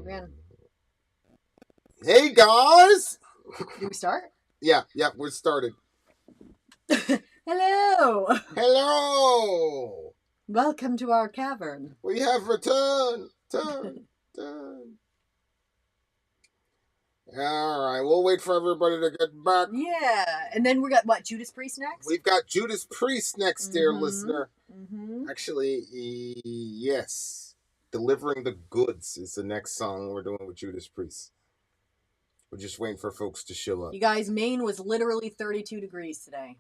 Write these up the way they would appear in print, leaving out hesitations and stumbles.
Man. Hey guys! Do we start? Yeah, we're started. Hello! Hello! Welcome to our cavern. We have returned. Alright, we'll wait for everybody to get back. Yeah, and then we got, what, Judas Priest next? We've got Judas Priest next, dear listener. Mm-hmm. Actually, yes. Delivering the Goods is the next song we're doing with Judas Priest. We're just waiting for folks to show up. You guys, Maine was literally 32 degrees today.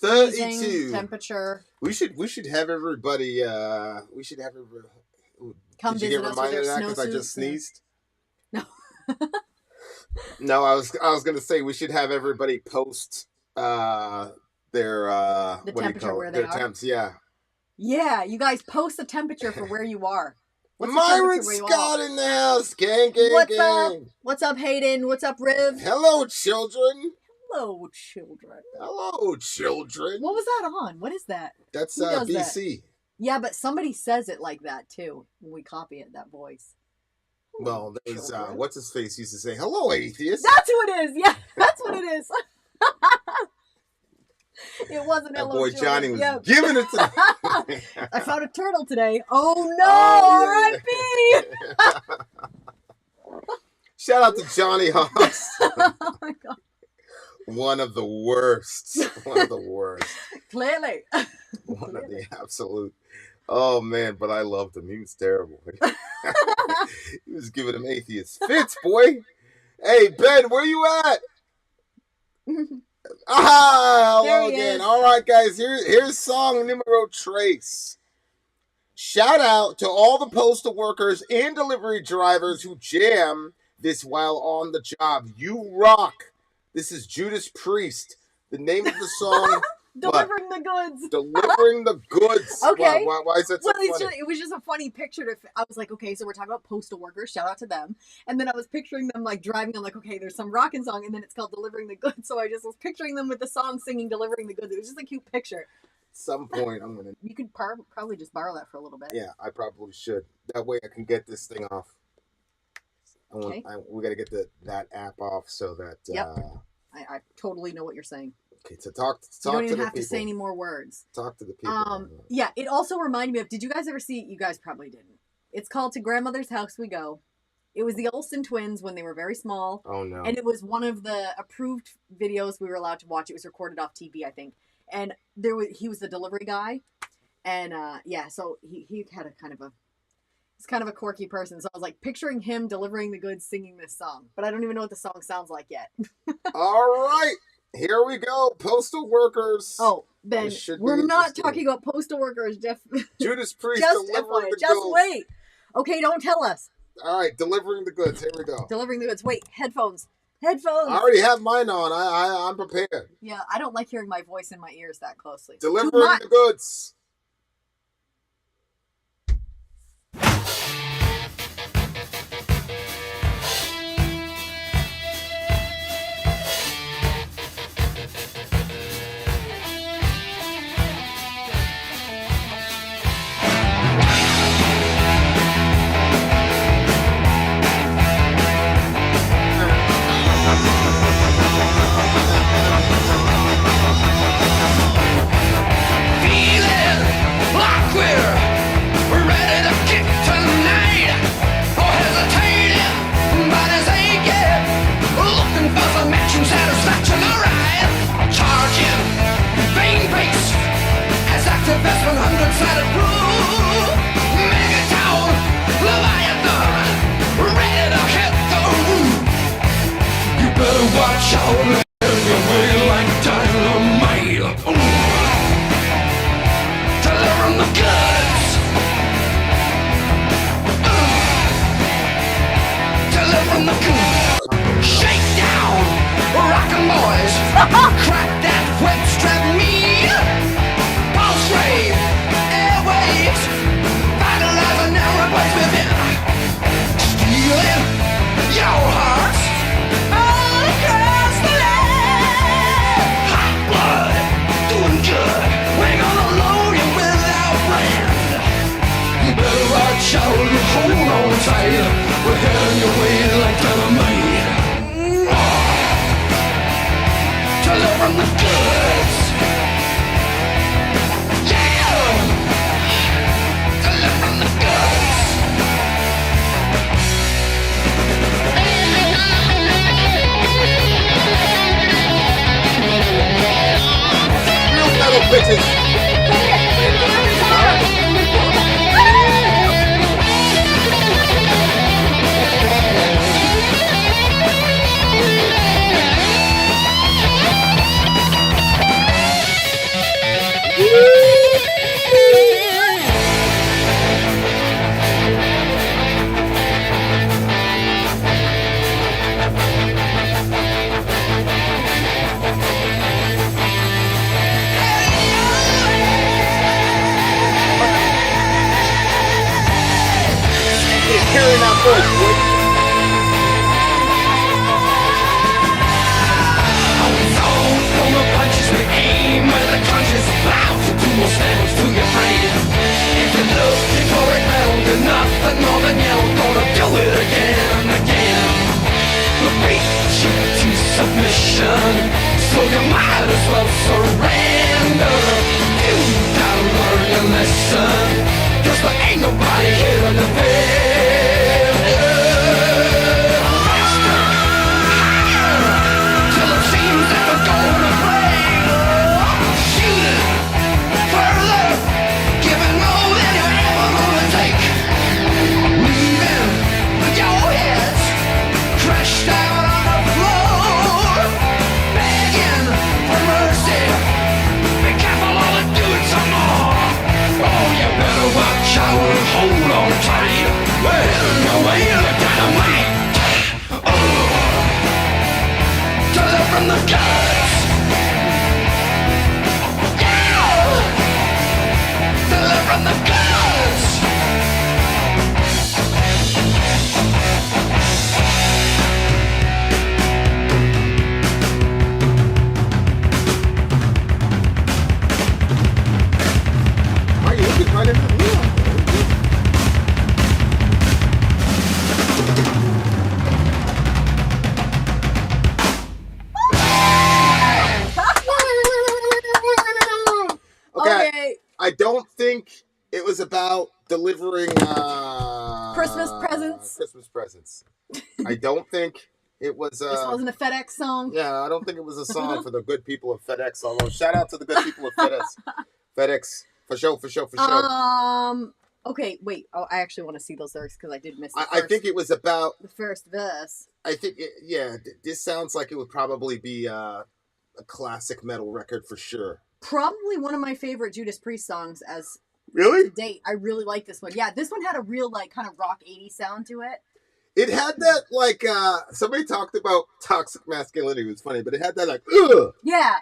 32 Freezing temperature. We should have everybody. Come visit us with their snowsuits. Because I just sneezed. No. No, I was gonna say we should have everybody post their the temperature where they are. Temps, yeah. Yeah, you guys post the temperature for where you are. Myron Scott in the house. Gang. What's up? What's up, Hayden? What's up, Riv? Hello, children. Hello, children. Hello, children. What was that on? What is that? That's BC. That? Yeah, but somebody says it like that, too, when we copy it, that voice. Well, there's, what's his face used to say, hello, atheist. That's who it is. Yeah, that's what it is. It wasn't that hello, boy children. Johnny was giving it to me. I found a turtle today. Oh, no. R.I.P. Shout out to Johnny Haas. Oh, my God. One of the worst. Clearly. One of the absolute. Oh, man, but I loved him. He was terrible. He was giving him atheist fits, boy. Hey, Ben, where you at? Hello again. All right, guys, here's song numero tres. Shout out to all the postal workers and delivery drivers who jam this while on the job. You rock. This is Judas Priest. The name of the song... Delivering the Goods. Delivering the Goods. Okay. Why is that so funny? It was just a funny picture. I was like, okay, so we're talking about postal workers. Shout out to them. And then I was picturing them like driving. I'm like, okay, there's some rockin' song, and then it's called Delivering the Goods. So I just was picturing them with the song singing Delivering the Goods. It was just a cute picture. At some point, I'm gonna. You could probably just borrow that for a little bit. Yeah, I probably should. That way, I can get this thing off. We got to get that app off so that. Yep. I totally know what you're saying. Okay, so talk you don't even to have to say any more words. Talk to the people. Yeah, it also reminded me of, did you guys ever see, you guys probably didn't. It's called To Grandmother's House We Go. It was the Olsen twins when they were very small. Oh, no. And it was one of the approved videos we were allowed to watch. It was recorded off TV, I think. And he was the delivery guy. And, so he had he's kind of a quirky person. So I was like picturing him delivering the goods singing this song. But I don't even know what the song sounds like yet. All right. Here we go, postal workers. Oh, Ben, we're not talking about postal workers, Jeff. Judas Priest delivering the goods. Just wait. Okay, don't tell us. All right, delivering the goods. Here we go. Delivering the goods. Wait, headphones. I already have mine on. I'm prepared. Yeah, I don't like hearing my voice in my ears that closely. Delivering the goods. Watch out, away like dynamite. Delivering the goods. Delivering the goods. Shake down, rockin' boys. Crack that whip, strap me. Pulse rate, airwaves. Vitalizing every place within. Stealing your hearts. Across the land. Hearing that voice, boy. Punches we aim with a conscious bow to do more stamps to your brain. If you're looking for it now, then nothing more than you're gonna do it again and again. We'll beat you to submission, so you might as well surrender. You gotta learn your lesson, 'cause there ain't nobody here to defend. Faster, higher, till it seems that we're gonna break. Shooting further, giving more than you're ever gonna take. Leaving with your heads crashed out on the floor, begging for mercy. Be careful, all it do it some more. Oh, you better watch out and hold on tight. We're heading your way to dynamite. To live from the guts. Yeah! To live from the guts. Are you looking right into the wheel? Okay. I don't think it was about delivering Christmas presents. Christmas presents. I don't think it was. This wasn't a FedEx song. Yeah, I don't think it was a song for the good people of FedEx. Although shout out to the good people of FedEx. FedEx for sure. Okay, wait. Oh, I actually want to see those lyrics because I did miss. I think it was about the first verse. I think this sounds like it would probably be a classic metal record for sure. Probably one of my favorite Judas Priest songs as Really? to date. I really like this one. Yeah, this one had a real kind of rock 80s sound to it. It had that somebody talked about toxic masculinity. It was funny, but it had that ugh. Yeah.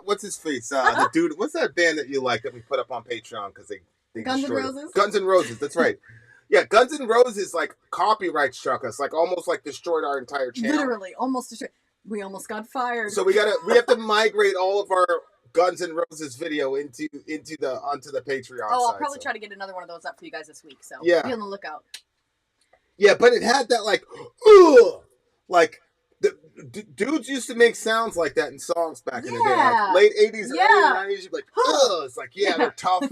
What's his face? The dude. What's that band that you like that we put up on Patreon because they Guns N' destroyed it? Roses? Guns N' Roses. That's right. Yeah, Guns N' Roses copyright struck us, almost destroyed our entire channel. Literally, almost destroyed. We almost got fired. So we have to migrate all of our Guns N' Roses video onto the Patreon. I'll probably try to get another one of those up for you guys this week. So yeah, be on the lookout. Yeah, but it had that ugh, the dudes used to make sounds like that in songs back in the day, late 80s, early 90s. You'd be like, ugh, it's they're tough.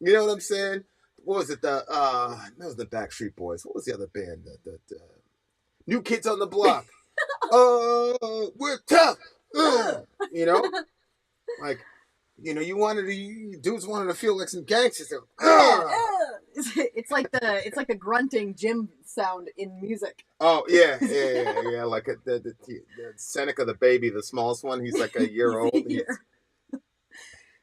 You know what I'm saying? What was it? That was the Backstreet Boys. What was the other band? The New Kids on the Block. We're tough. You know, dudes wanted to feel like some gangsters. It's like the grunting gym sound in music. Oh yeah. Like the Seneca the baby, the smallest one. He's like a year old.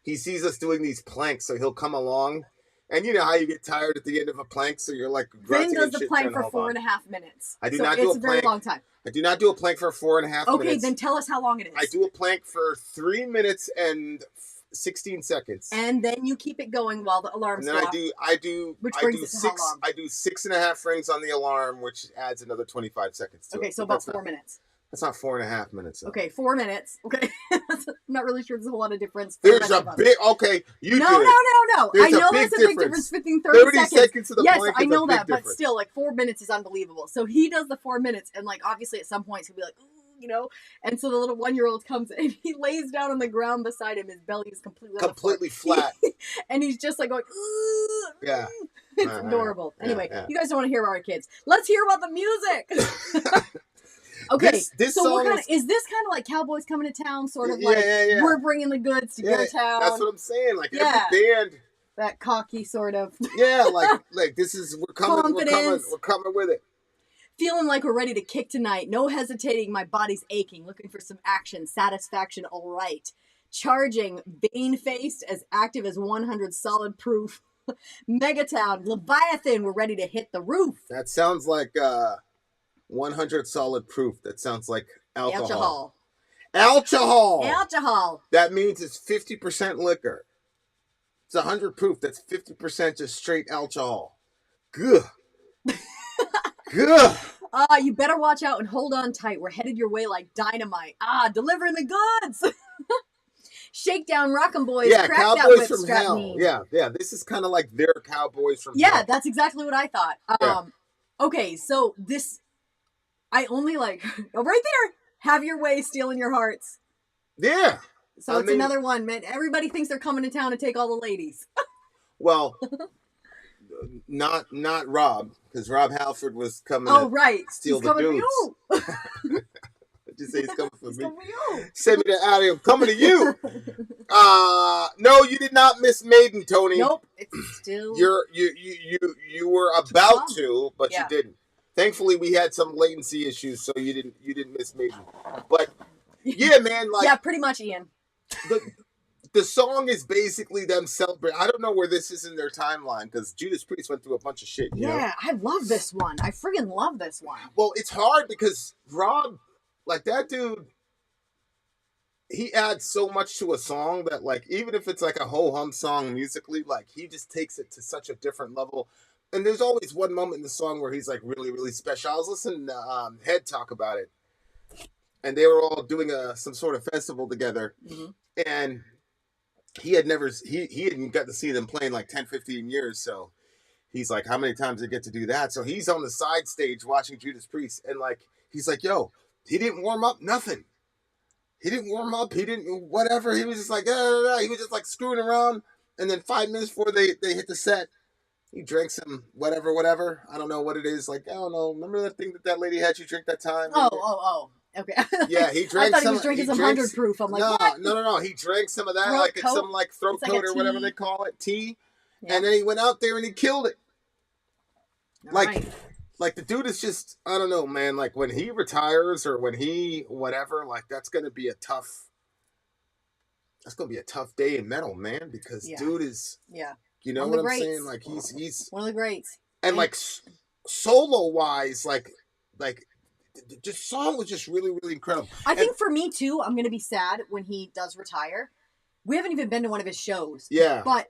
He sees us doing these planks, so he'll come along. And you know how you get tired at the end of a plank, so you're grunting. Vin does the plank for 4.5 minutes. I do not do a plank. It's a very long time. I do not do a plank for 4.5 minutes. Okay, then tell us how long it is. I do a plank for 3 minutes and 16 seconds. And then you keep it going while the alarm's off. And then I do 6.5 rings on the alarm, which adds another 25 seconds to it. Okay, so about 4 minutes. That's not 4.5 minutes. Though. Okay, 4 minutes. Okay. I'm not really sure there's a whole lot of difference. There's a big, okay, you No. There's I know there's a big difference between 30 seconds. To the yes, plank I know that, difference. but still, 4 minutes is unbelievable. So he does the 4 minutes, and obviously at some points he'll be ooh, and so the little 1-year-old comes and he lays down on the ground beside him. His belly is completely flat. And he's just going, ooh. Yeah. It's adorable. Anyway, you guys don't want to hear about our kids. Let's hear about the music. Okay, This so song is this kind of like Cowboys Coming to Town, sort of Yeah, like yeah. we're bringing the goods to your town? That's what I'm saying. Like Yeah. every band, that cocky sort of. yeah, like this is we're coming with it. Feeling like we're ready to kick tonight. No hesitating, my body's aching. Looking for some action, satisfaction, all right. Charging, vein-faced, as active as 100 solid proof. Megatown, Leviathan, we're ready to hit the roof. That sounds like 100 solid proof. That sounds like alcohol. Alcohol. That means it's 50% liquor. It's 100 proof. That's 50% just straight alcohol. Good. Good. You better watch out and hold on tight. We're headed your way like dynamite. Delivering the goods. Shakedown, Rock'em Boys. Yeah, crack Cowboys that whip, from strap Hell. me. Yeah. This is kind of like their Cowboys from Hell. Yeah, that's exactly what I thought. Okay, so this, I only like, right there, Have Your Way, Stealing Your Hearts. Yeah. So it's another one, man. Everybody thinks they're coming to town to take all the ladies. Well, not Rob, because Rob Halford was coming. Oh, right. Steal He's the coming dudes. for you. Did you say he's coming for He's me? coming for you. Send me to out of here. I'm coming to you. No, you did not miss Maiden, Tony. Nope. It's still. You were about to, but Yeah. you didn't. Thankfully, we had some latency issues, so you didn't miss Maiden. But yeah, man, like yeah, pretty much, Ian. The song is basically them celebrating. I don't know where this is in their timeline because Judas Priest went through a bunch of shit. You know? I love this one. I friggin' love this one. Well, it's hard because Rob, like that dude, he adds so much to a song that, like, even if it's like a ho-hum song musically, like, he just takes it to such a different level. And there's always one moment in the song where he's like really, really special. I was listening to Head talk about it, and they were all doing some sort of festival together, and he hadn't got to see them play in like 10, 15 years. So he's like, how many times did they get to do that? So he's on the side stage watching Judas Priest, and like he's like, yo, he didn't warm up nothing. He didn't warm up. He didn't whatever. He was just like, he was just like screwing around. And then 5 minutes before they hit the set, he drank some whatever. I don't know what it is. Like, I don't know. Remember that thing that lady had you drink that time? Oh. Okay. Yeah, he drank. I thought he was drinking some 100 proof. I'm like, what? No. He drank some of that, Throat like coat? it's some like throat It's like coat a or whatever tea. they call it, tea. Yeah. And then he went out there and he killed it. All Like, right. like the dude is just, I don't know, man. Like when he retires or when he whatever, like that's gonna be a tough day in metal, man. Because dude is, you know One of what the I'm greats. saying? Like he's One of the greats. and like solo wise, like. The song was just really, really incredible. I think for me too, I'm gonna be sad when he does retire. We haven't even been to one of his shows. Yeah. But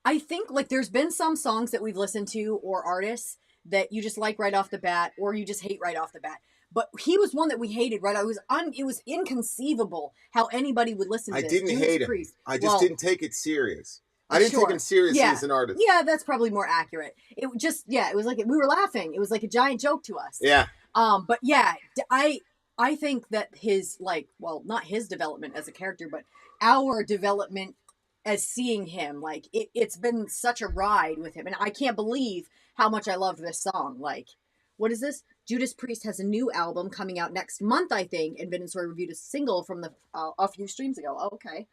I think like there's been some songs that we've listened to or artists that you just like right off the bat or you just hate right off the bat. But he was one that we hated, right? It was inconceivable how anybody would listen to this. I didn't hate him. I just didn't take it serious. I didn't take him seriously as an artist. Yeah, that's probably more accurate. It was like we were laughing. It was like a giant joke to us. Yeah. But yeah, I think that his not his development as a character, but our development as seeing him, like it's been such a ride with him, and I can't believe how much I love this song. Like, what is this? Judas Priest has a new album coming out next month, I think, and Vin and Sori reviewed a single from a few streams ago. Oh, okay.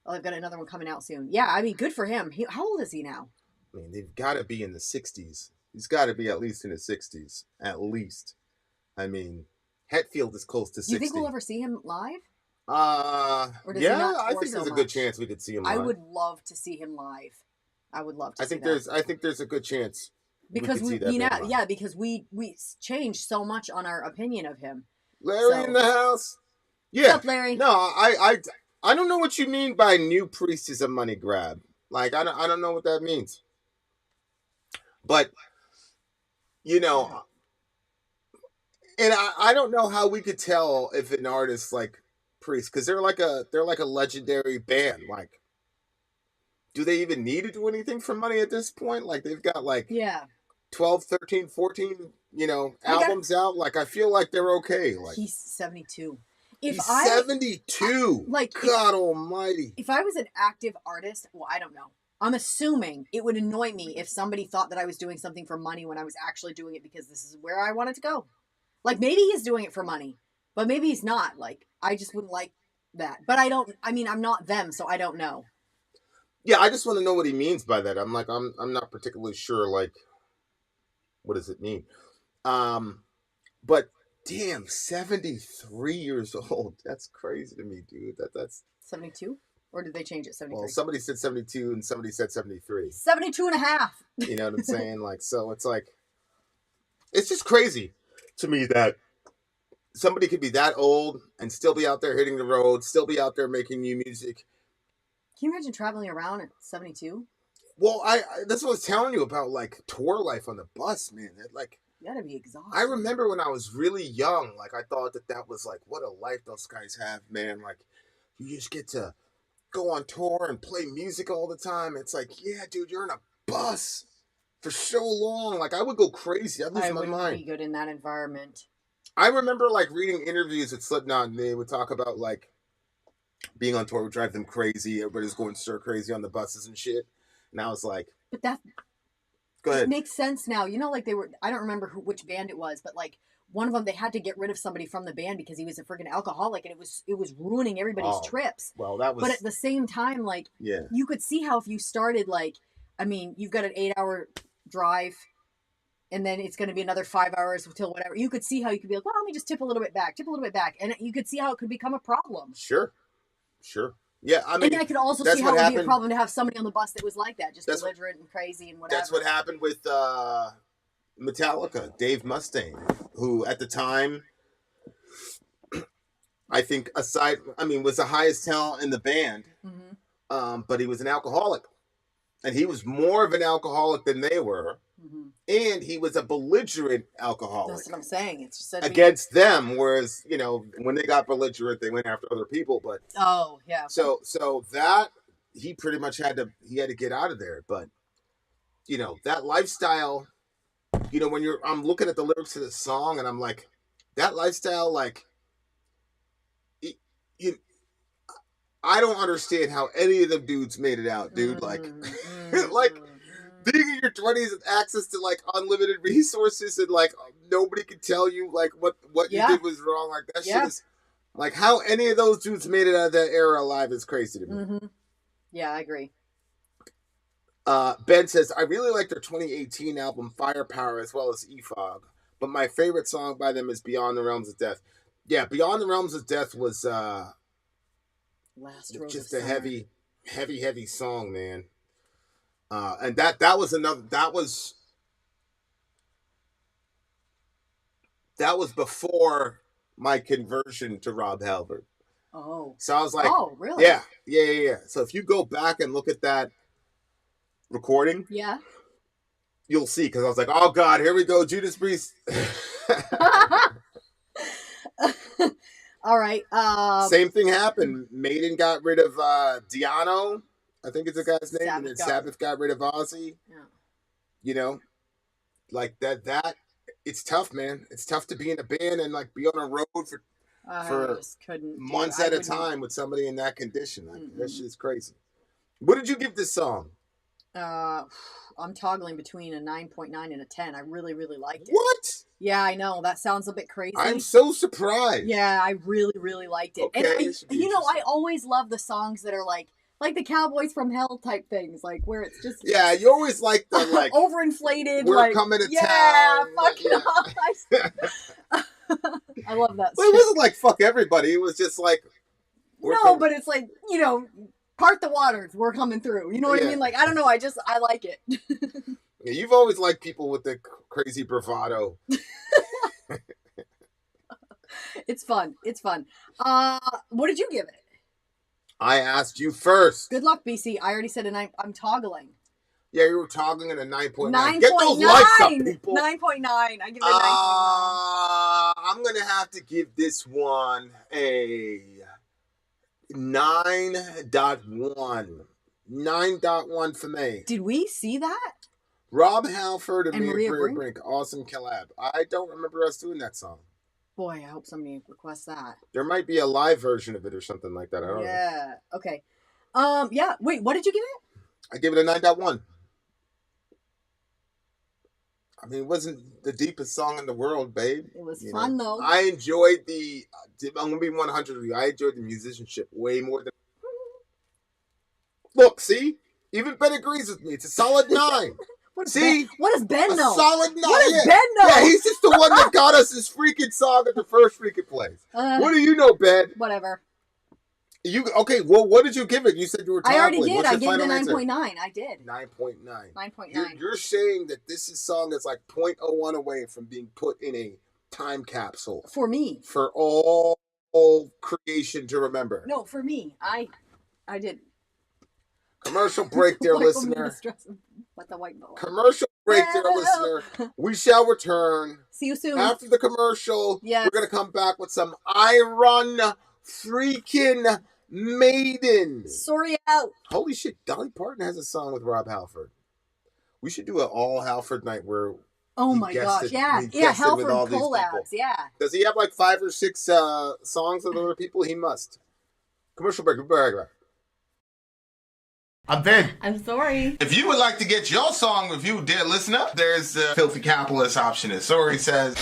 Oh, I've got another one coming out soon. Yeah, I mean, good for him. How old is he now? I mean, they've got to be in the 60s. He's got to be at least in his 60s. At least. I mean, Hetfield is close to 60. Do you think we'll ever see him live? I think there's a good chance we could see him live. I would love to see him live. I would love to. I think there's a good chance because because we changed so much on our opinion of him. Larry in the house. Yeah, what's up, Larry? No, I don't know what you mean by new priest is a money grab. Like I don't know what that means. But you know, and I don't know how we could tell if an artist like Priest, because they're like a legendary band. Like, do they even need to do anything for money at this point? Like they've got 12, 13, 14, albums out. Like I feel like they're okay. Like he's 72. He's 72. God almighty. If I was an active artist, well, I don't know. I'm assuming it would annoy me if somebody thought that I was doing something for money when I was actually doing it because this is where I wanted to go. Like, maybe he's doing it for money, but maybe he's not. Like, I just wouldn't like that. But I'm not them, so I don't know. Yeah, I just want to know what he means by that. I'm not particularly sure, like, what does it mean? But damn, 73 years old. That's crazy to me, dude. That's 72? Or did they change it? 73? Well, somebody said 72 and somebody said 73. 72 and a half. You know what I'm saying? Like, so it's like, it's just crazy to me that somebody could be that old and still be out there hitting the road, still be out there making new music. Can you imagine traveling around at 72? Well, I that's what I was telling you about, like, tour life on the bus, man. Like, you gotta be exhausted. I remember when I was really young, like, I thought that was like, what a life those guys have, man. Like, you just get to go on tour and play music all the time. It's like, yeah, dude, you're in a bus for so long. Like, I would go crazy. I'd lose my mind. I wouldn't be good in that environment. I remember, like, reading interviews with Slipknot, and they would talk about, like, being on tour would drive them crazy. Everybody's going stir crazy on the buses and shit. And I was like, but that go ahead. It makes sense now. You know, like, they were, I don't remember which band it was, but, like, one of them, they had to get rid of somebody from the band because he was a freaking alcoholic, and it was ruining everybody's trips. Well, that was. But at the same time, like, yeah, you could see how if you started, like, I mean, you've got an 8-hour drive, and then it's going to be another 5 hours until whatever. You could see how you could be like, well, let me just tip a little bit back, and you could see how it could become a problem. Sure. Yeah, I mean, and I could also see how it would be a problem to have somebody on the bus that was like that, just belligerent and crazy and whatever. That's what happened with Metallica, Dave Mustaine, who at the time, I think was the highest talent in the band, but he was an alcoholic. And he was more of an alcoholic than they were. Mm-hmm. And he was a belligerent alcoholic. That's what I'm saying. It's just against them, whereas, you know, when they got belligerent, they went after other people. But yeah. So that he pretty much had to get out of there. But, you know, that lifestyle, you know, when I'm looking at the lyrics of the song and I'm like, that lifestyle, like, I don't understand how any of them dudes made it out, dude. Like, like, being in your 20s with access to, like, unlimited resources and, like, nobody can tell you, like, what you did was wrong. Like, that shit is, like, how any of those dudes made it out of that era alive is crazy to me. Mm-hmm. Yeah, I agree. Ben says, I really like their 2018 album Firepower as well as E-Fog, but my favorite song by them is Beyond the Realms of Death. Yeah, Beyond the Realms of Death was just a heavy song, man. And that was before my conversion to Rob Halford. Oh. So I was like, oh, really? Yeah. So if you go back and look at that recording, you'll see, because I was like, oh God, here we go, Judas Priest. All right. Same thing happened. Maiden got rid of Diano, I think it's the guy's name, and then Sabbath got rid of Ozzy. Yeah. You know, like that. It's tough, man. It's tough to be in a band and, like, be on a road for months at a time with somebody in that condition. Like, that shit is crazy. What did you give this song? I'm toggling between a 9.9 and a 10. I really, really liked it. What? Yeah, I know. That sounds a bit crazy. I'm so surprised. Yeah, I really, really liked it. Okay, and I always love the songs that are like the Cowboys from Hell type things, like where it's just you always like the like overinflated. We're like, coming to town. Yeah, fuck it off. I love that. Well, it wasn't like fuck everybody. It was just like but it's like, you know, part the waters. We're coming through. You know what I mean? Like, I don't know. I like it. Yeah, you've always liked people with the crazy bravado. It's fun. What did you give it? I asked you first. Good luck, BC. I already said a 9. I'm toggling. Yeah, you were toggling at a 9.9. 9.9. Get those likes up, people. 9.9. I give it a 9.9. I'm going to have to give this one a 9.1. 9.1 for me. Did we see that? Rob Halford and Maria Brink. Awesome collab. I don't remember us doing that song. Boy, I hope somebody requests that. There might be a live version of it or something like that. I don't know. Yeah. Okay. Yeah. Wait, what did you give it? I gave it a 9.1. I mean, it wasn't the deepest song in the world, babe. It was fun, though. I enjoyed I'm going to be 100 with you. I enjoyed the musicianship way more than... Look, see? Even Ben agrees with me. It's a solid 9. What see? What does Ben know? A solid 9. What does Ben know? Yeah, he's just the one that got us this freaking song at the first freaking place. What do you know, Ben? Whatever. Okay, well, what did you give it? You said you were toppling. I already did. What's I your gave it a final 9.9. answer? I did. 9.9. 9.9. You're saying that this is song that's like 0.01 away from being put in a time capsule. For me. For all creation to remember. No, for me. I did. Commercial break, dear listener. What the white ball. Commercial break, dear listener. We shall return. See you soon. After the commercial, yes. We're going to come back with some Iron freaking Maiden. Sorry out. Holy shit, Dolly Parton has a song with Rob Halford. We should do an all Halford night where... Oh my gosh, yeah. Halford collabs, yeah. Does he have like 5 or 6 songs with other people? He must. Commercial break. I'm Vin. I'm Sori. If you would like to get your song reviewed, dear listener, there's the Filthy Capitalist option. As Sori says,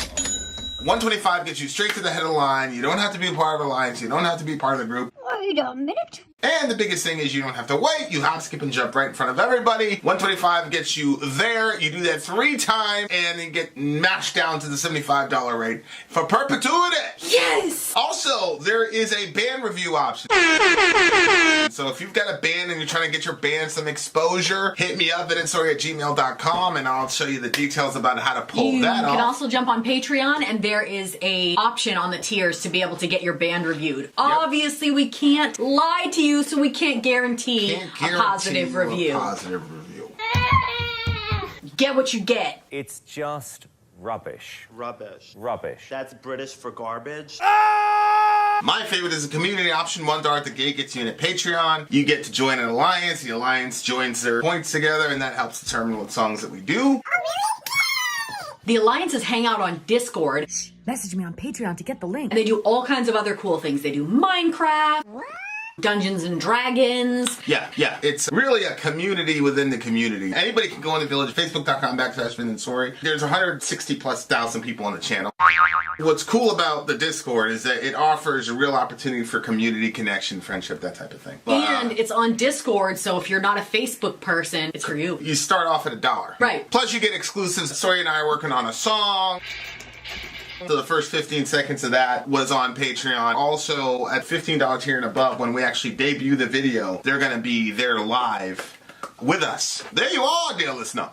125 gets you straight to the head of the line. You don't have to be a part of the alliance. You don't have to be part of the group. Wait a minute. And the biggest thing is you don't have to wait. You hop, skip, and jump right in front of everybody. 125 gets you there. You do that 3 times, and you get mashed down to the $75 rate for perpetuity. Yes! Also, there is a band review option. So if you've got a band and you're trying to get your band some exposure, hit me up at insori@gmail.com, and I'll show you the details about how to pull that off. You can also jump on Patreon, and there is a option on the tiers to be able to get your band reviewed. Yep. Obviously, we can't lie to you, so we can't guarantee a positive review. Get what you get. It's just rubbish. Rubbish. That's British for garbage. My favorite is the community option. $1 at the gate gets you in at Patreon. You get to join an alliance. The alliance joins their points together, and that helps determine what songs that we do. The alliances hang out on Discord. Message me on Patreon to get the link. And they do all kinds of other cool things. They do Minecraft. Dungeons and Dragons. Yeah. It's really a community within the community. Anybody can go in the village, facebook.com/Vin and Sori. There's 160,000+ people on the channel. What's cool about the Discord is that it offers a real opportunity for community connection, friendship, that type of thing. And it's on Discord, so if you're not a Facebook person, it's for you. You start off at $1. Right. Plus you get exclusives. Sori and I are working on a song. So the first 15 seconds of that was on Patreon. Also, at $15 tier and above, when we actually debut the video, they're going to be there live with us. There you are, dear listener.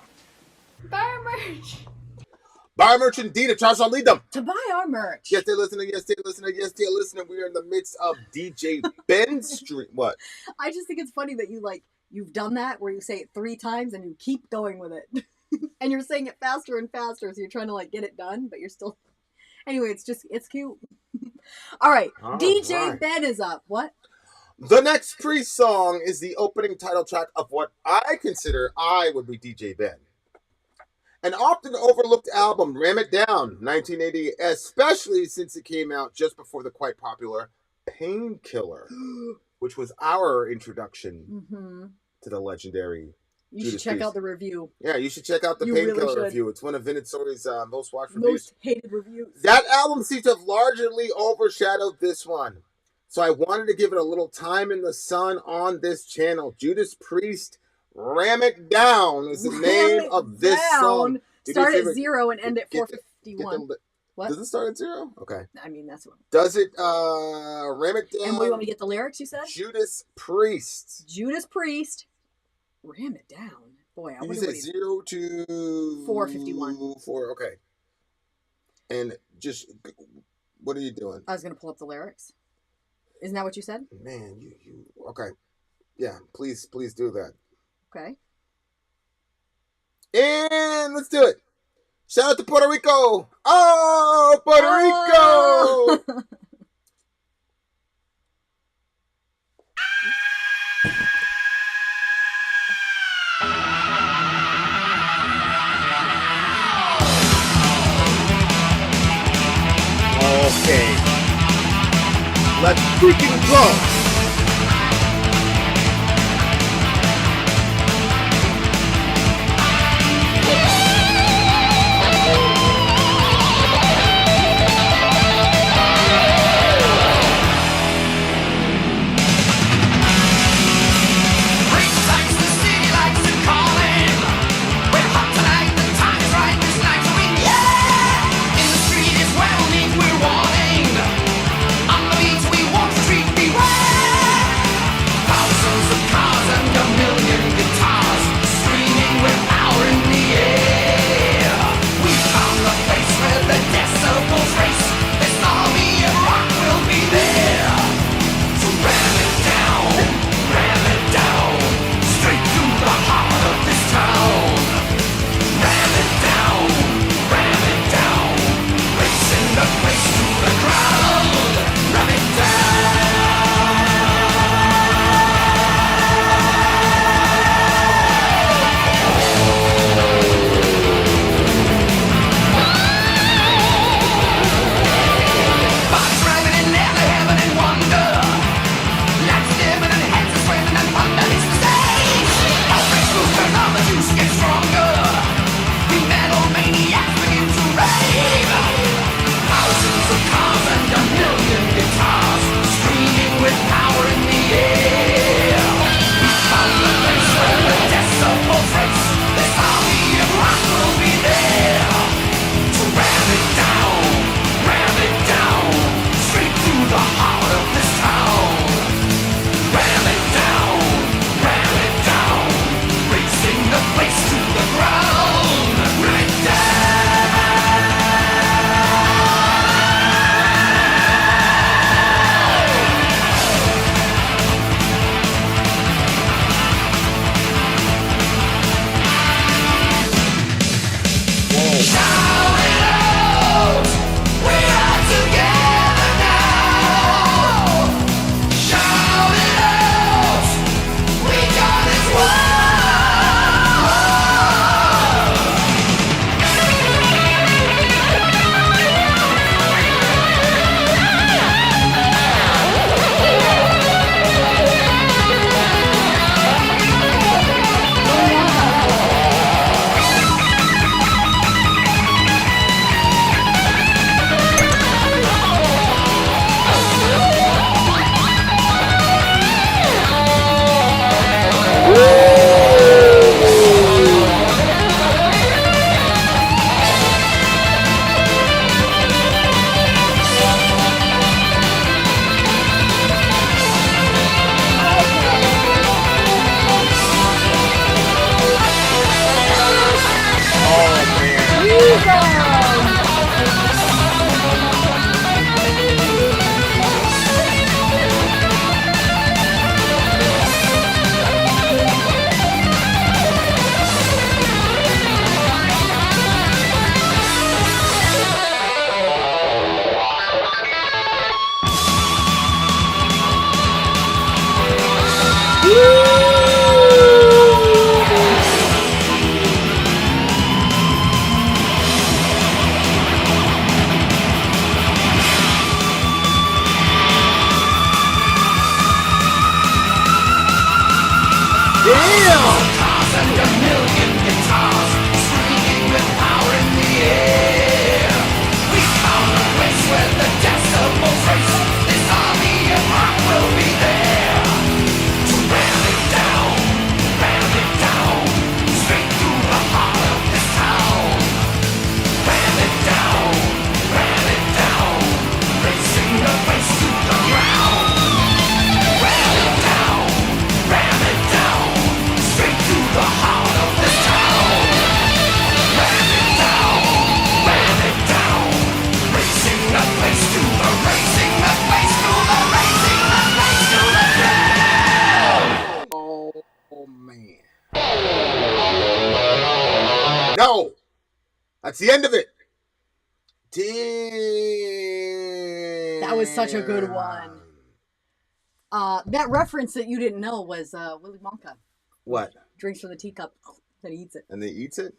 Buy our merch. Buy our merch indeed. Charles, I'll lead them. To buy our merch. Yes, dear listener. Yes, dear listener. Yes, dear listener. We are in the midst of DJ Ben Street. What? I just think it's funny that you've done that where you say it 3 times and you keep going with it. And you're saying it faster and faster, so you're trying to get it done, but you're still... Anyway, it's cute. All right. DJ Ben is up. What? The next pre-song is the opening title track of what I consider would be DJ Ben. An often overlooked album, Ram It Down, 1980, especially since it came out just before the quite popular Painkiller, which was our introduction to the legendary You should check out the review. Yeah, you should check out the Painkiller review. It's one of Vin and Sori's most watched reviews. Most hated reviews. That album seems to have largely overshadowed this one. So I wanted to give it a little time in the sun on this channel. Judas Priest, Ram It Down is the name of this song. Start at 0 and end at 451. What? Does it start at 0? Okay. I mean, that's what. Does it Ram It Down? And what, you want me to get the lyrics, you said? Judas Priest. Judas Priest. Ram it down. Boy, I wonder what he said 0 to 451. 4, okay. And just, what are you doing? I was going to pull up the lyrics. Isn't that what you said? Man, you okay. Yeah, please do that. Okay. And let's do it. Shout out to Puerto Rico. Oh, Puerto Rico. Okay. Let's freaking go. That's the end of it. Damn. That was such a good one. That reference that you didn't know was Willy Wonka. What? Drinks from the teacup, then he eats it. And he eats it?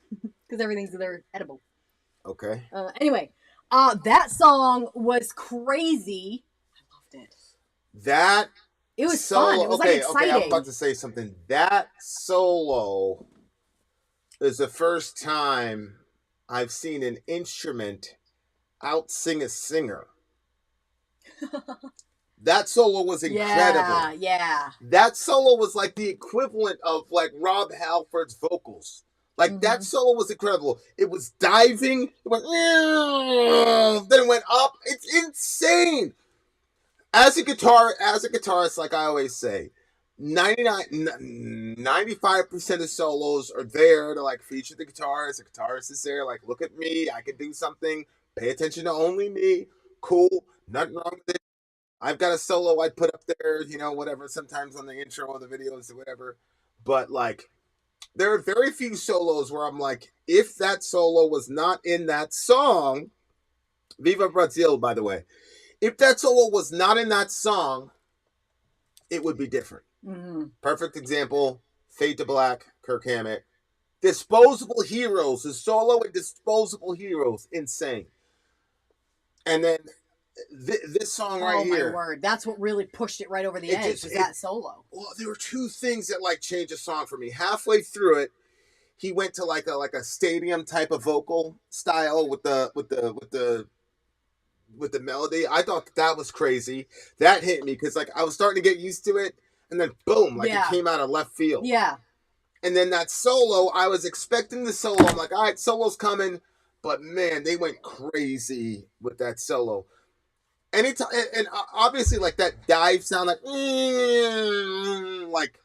Because everything's there edible. Okay. Anyway, that song was crazy. I loved it. It was fun. It was like exciting. Okay, I'm about to say something. That solo is the first time I've seen an instrument out-sing a singer. That solo was incredible. Yeah. That solo was like the equivalent of like Rob Halford's vocals. Like that solo was incredible. It was diving. It went, then it went up. It's insane. As a guitarist, like I always say, 95% of solos are there to like feature the guitarist. The guitarist is there, like, look at me, I can do something. Pay attention to only me. Cool, nothing wrong with it. I've got a solo I'd put up there, you know, whatever, sometimes on the intro of the videos or whatever. But like, there are very few solos where I'm like, if that solo was not in that song, Viva Brazil, by the way, if that solo was not in that song, it would be different. Perfect example, Fade to Black, Kirk Hammett. Disposable Heroes, the solo in Disposable Heroes, insane. And then this song right here. Oh my word, that's what really pushed it right over the edge, was that solo. Well, there were two things that like changed the song for me. Halfway through it, he went to like a stadium type of vocal style with the melody. I thought that was crazy. That hit me because like I was starting to get used to it, and then boom, like it came out of left field. Yeah. And then that solo, I was expecting the solo. I'm like, all right, solo's coming, but man, they went crazy with that solo. Anytime, and obviously, like that dive sound, like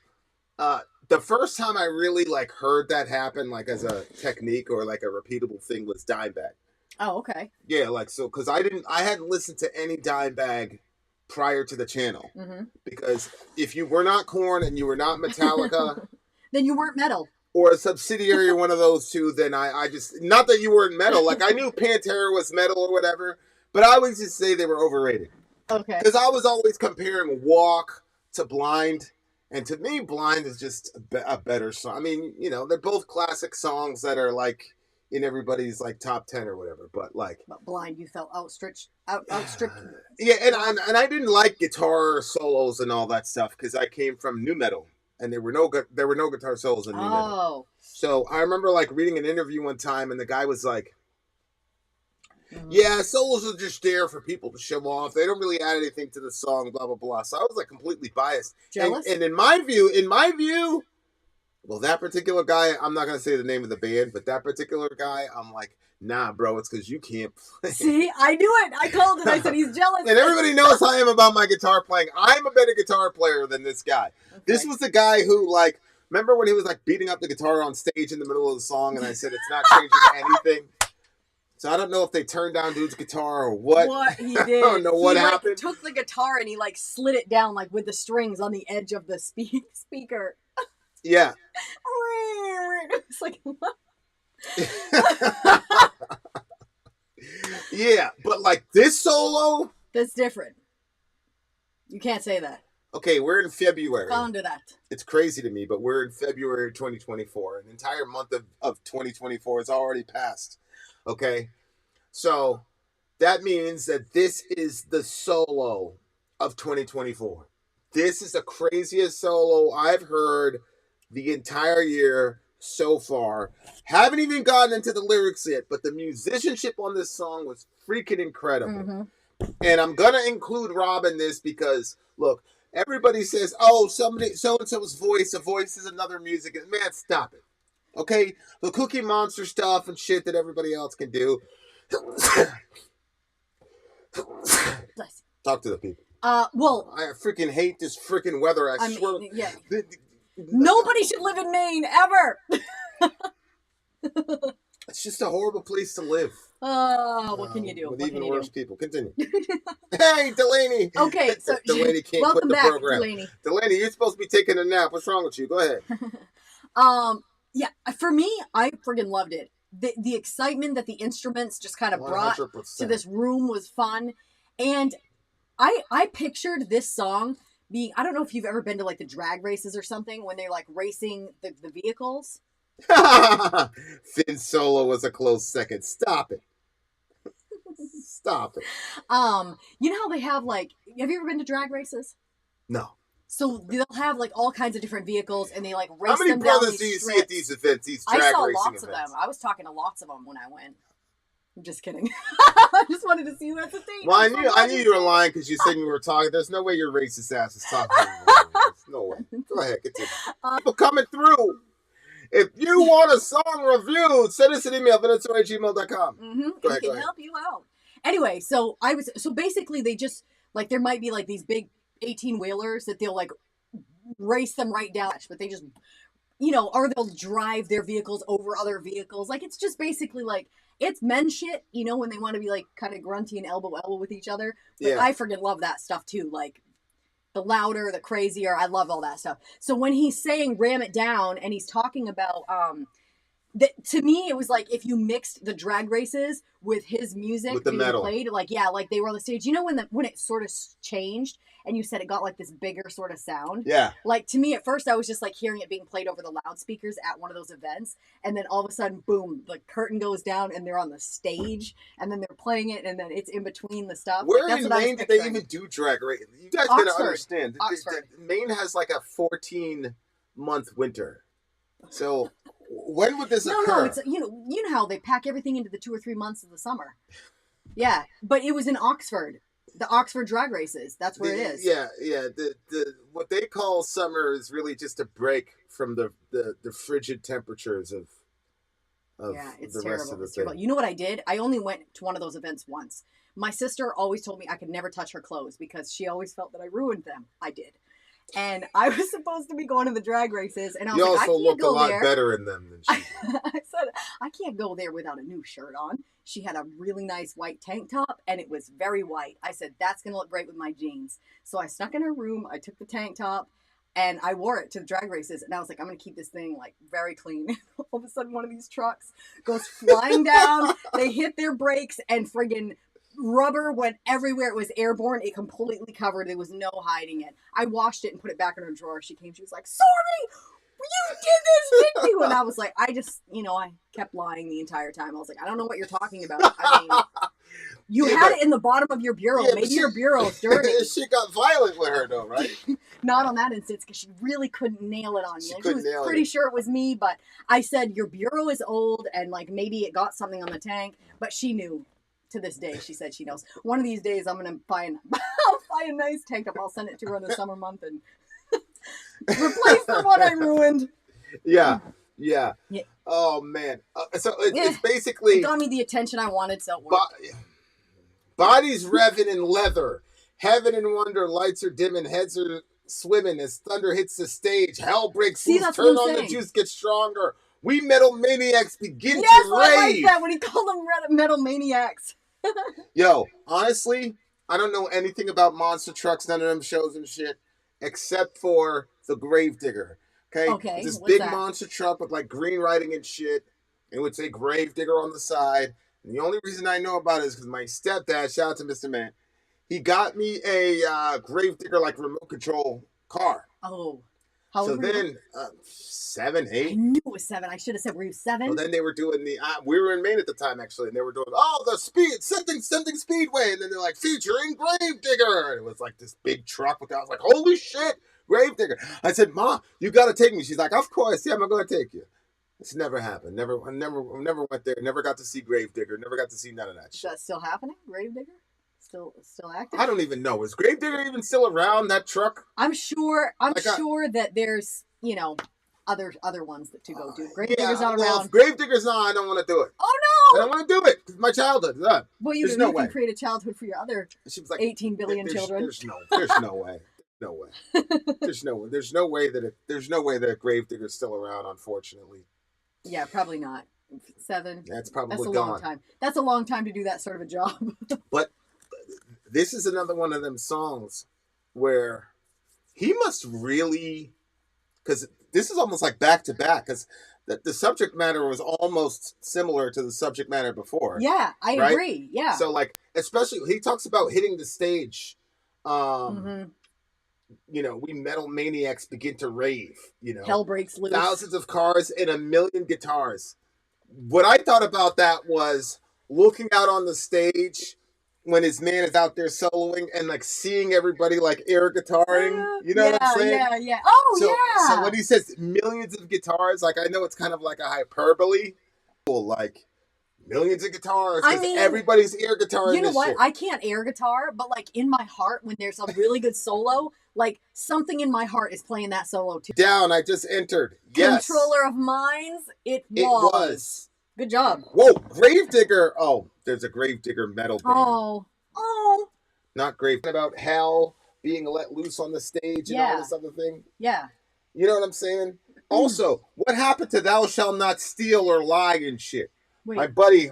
the first time I really like heard that happen, like as a technique or like a repeatable thing, was Dimebag. Oh, okay. Yeah, like so, because I hadn't listened to any Dimebag prior to the channel, because if you were not Korn and you were not Metallica, then you weren't metal. Or a subsidiary or one of those two, then I just, not that you weren't metal, like I knew Pantera was metal or whatever, but I always just say they were overrated. Okay. Because I was always comparing Walk to Blind, and to me, Blind is just a better song. I mean, you know, they're both classic songs that are like in everybody's like top 10 or whatever, but like. But Blind, you felt outstripped. Yeah, and I didn't like guitar solos and all that stuff because I came from nu metal. And there were no guitar solos in nu metal. So I remember like reading an interview one time, and the guy was like, "Yeah, solos are just there for people to show off. They don't really add anything to the song." Blah blah blah. So I was like completely biased. Jealous. And in my view, well, that particular guy, I'm not gonna say the name of the band, but that particular guy, I'm like, nah, bro, it's because you can't play. See, I knew it. I called it. I said he's jealous. And everybody knows how I am about my guitar playing. I'm a better guitar player than this guy. Okay. This was the guy who, like, remember when he was, like, beating up the guitar on stage in the middle of the song, and I said it's not changing anything? So I don't know if they turned down dude's guitar or what. What he did. I don't know what happened. He took the guitar and he, like, slid it down, like, with the strings on the edge of the speaker. Yeah. It's like, what? Yeah, but like this solo, that's different. You can't say that. Okay, we're in February. Found to that. It's crazy to me, but we're in February 2024. An entire month of 2024 has already passed. Okay, so that means that this is the solo of 2024. This is the craziest solo I've heard the entire year so far. Haven't even gotten into the lyrics yet, but the musicianship on this song was freaking incredible. And I'm gonna include Rob in this because look, everybody says, oh, somebody so-and-so's voice, a voice is another music. Man, stop it. Okay? The Cookie Monster stuff and shit that everybody else can do. Talk to the people. Well, I freaking hate this freaking weather. I swear. Yeah. Nobody should live in Maine ever. It's just a horrible place to live. Oh, what can you do? With even worse people. Continue. Hey, Delaney. Okay, so Delaney can't quit the program. Delaney. Delaney, you're supposed to be taking a nap. What's wrong with you? Go ahead. Yeah, for me, I friggin' loved it. the excitement that the instruments just kind of brought 100%. to this room was fun. And I pictured this song being, I don't know if you've ever been to like the drag races or something when they're like racing the vehicles. Finn Solo was a close second. Stop it. Stop it. You know how they have like, have you ever been to drag races? No. So they'll have like all kinds of different vehicles and they like race How many them down brothers do these you strips. see at these events, these drag I saw racing lots events? of them. I was talking to lots of them when I went. I'm just kidding. I just wanted to see who had the thing. Well, I knew you were lying because you said you were talking. There's no way your racist ass is talking. No way. Go ahead, continue. People coming through. If you want a song reviewed, send us an email, vinsori@gmail.com. Mm-hmm. Go ahead, Help you out. Anyway, so basically they just, like, there might be like these big 18-wheelers that they'll like race them right down, but they just, or they'll drive their vehicles over other vehicles. Like, it's just basically like, it's men shit, when they want to be like kind of grunty and elbow with each other. But Yeah. I freaking love that stuff too. Like, the louder, the crazier. I love all that stuff. So when he's saying ram it down and he's talking about, to me, it was like if you mixed the drag races with his music With the being metal. played, like they were on the stage. When it sort of changed and you said it got like this bigger sort of sound. Yeah. Like, to me at first I was just like hearing it being played over the loudspeakers at one of those events, and then all of a sudden, boom, the curtain goes down and they're on the stage, and then they're playing it, and then it's in between the stuff. Where Like, in that's what I was Maine did they picturing. even do drag race? You guys gotta Oxford. understand. Oxford. Maine has like a 14-month winter. So when would this occur? No, it's you know how they pack everything into the 2 or 3 months of the summer. Yeah, but it was in Oxford, the Oxford drag races. That's where it is. Yeah. The what they call summer is really just a break from the frigid temperatures of Yeah, it's the terrible. rest of the It's terrible. thing. You know what I did? I only went to one of those events once. My sister always told me I could never touch her clothes because she always felt that I ruined them. I did. And I was supposed to be going to the drag races, and I was You like, I also can't looked a go lot there. better in them than she did. I said, I can't go there without a new shirt on. She had a really nice white tank top, and it was very white. I said, that's going to look great with my jeans. So I snuck in her room, I took the tank top, and I wore it to the drag races. And I was like, I'm going to keep this thing, like, very clean. All of a sudden, one of these trucks goes flying down. They hit their brakes, and friggin' rubber went everywhere. It was airborne. It completely covered. There was no hiding it. I washed it and put it back in her drawer. She came. She was like, Sori, you did this, didn't you? And I was like, I just, I kept lying the entire time. I was like, I don't know what you're talking about. I mean, you had it in the bottom of your bureau. Yeah, Maybe but your bureau's dirty. She got violent with her though, right? Not on that instance, because she really couldn't nail it on me. She And she couldn't was nail pretty it. sure it was me, but I said, your bureau is old, and like maybe it got something on the tank. But she knew. To this day, she said she knows. One of these days, I'm gonna buy a nice tank top. I'll send it to her in the summer month and replace the one I ruined. Yeah. Yeah. Oh man. So it's It basically got me the attention I wanted, so it worked. bodies revving in leather, heaven and wonder, lights are dimming, heads are swimming as thunder hits the stage. Hell breaks See, loose, that's turn what I'm on the saying. juice, get stronger. We metal maniacs begin Yes, to I like rave. that when he called them metal maniacs. Yo, honestly, I don't know anything about monster trucks, none of them shows and shit, except for the Gravedigger. Okay, It's this what's big that? monster truck with like green writing and shit. It would say Gravedigger on the side. And the only reason I know about it is because my stepdad, shout out to Mr. Man, he got me a Gravedigger like remote control car. Oh, how So old were you? then, 7, I 8. knew it was 7. I should have said, were you 7? Well, then they were doing we were in Maine at the time, actually, and they were doing, the something speedway, and then they're like, featuring Gravedigger, and it was like this big truck with, I was like, holy shit, Gravedigger. I said, Ma, you gotta take me. She's like, of course, yeah, I'm gonna take you. It's never happened. I never went there, never got to see Gravedigger, never got to see none of that Is shit. that still happening? Gravedigger? Still active? I don't even know. Is Gravedigger even still around, that truck? I'm sure Like sure that there's, other ones to go do. Gravedigger's not well, around. if Gravedigger's not, I don't want to do it. Oh I no! don't want to do it. It's my childhood. Well, There's you no can way. create a childhood for your other She was like, 18 billion children. There's no way. No way. There's no way that a Gravedigger's still around, unfortunately. Yeah, probably not. 7. That's probably That's a gone. long time. That's a long time to do that sort of a job. But this is another one of them songs where he must really, because this is almost like back to back, because the subject matter was almost similar to the subject matter before. Yeah, I right? agree. Yeah. So like, especially he talks about hitting the stage. You know, we metal maniacs begin to rave. You know, Hell breaks loose. Thousands of cars and a million guitars. What I thought about that was looking out on the stage when his man is out there soloing and like seeing everybody like air guitaring. You know what I'm saying? Yeah, yeah. Oh, yeah. So when he says millions of guitars, like I know it's kind of like a hyperbole. Like millions of guitars because everybody's air guitar. You know what? Shit. I can't air guitar, but like in my heart, when there's a really good solo, like something in my heart is playing that solo too. Down, I just entered. Yes. Controller of Minds. It was. Good job. Whoa, Gravedigger. Oh, there's a Gravedigger metal band. Oh. Not Grave. About hell being let loose on the stage and all this other thing. Yeah. You know what I'm saying? Also, what happened to "Thou shalt not steal" or lie and shit? Wait.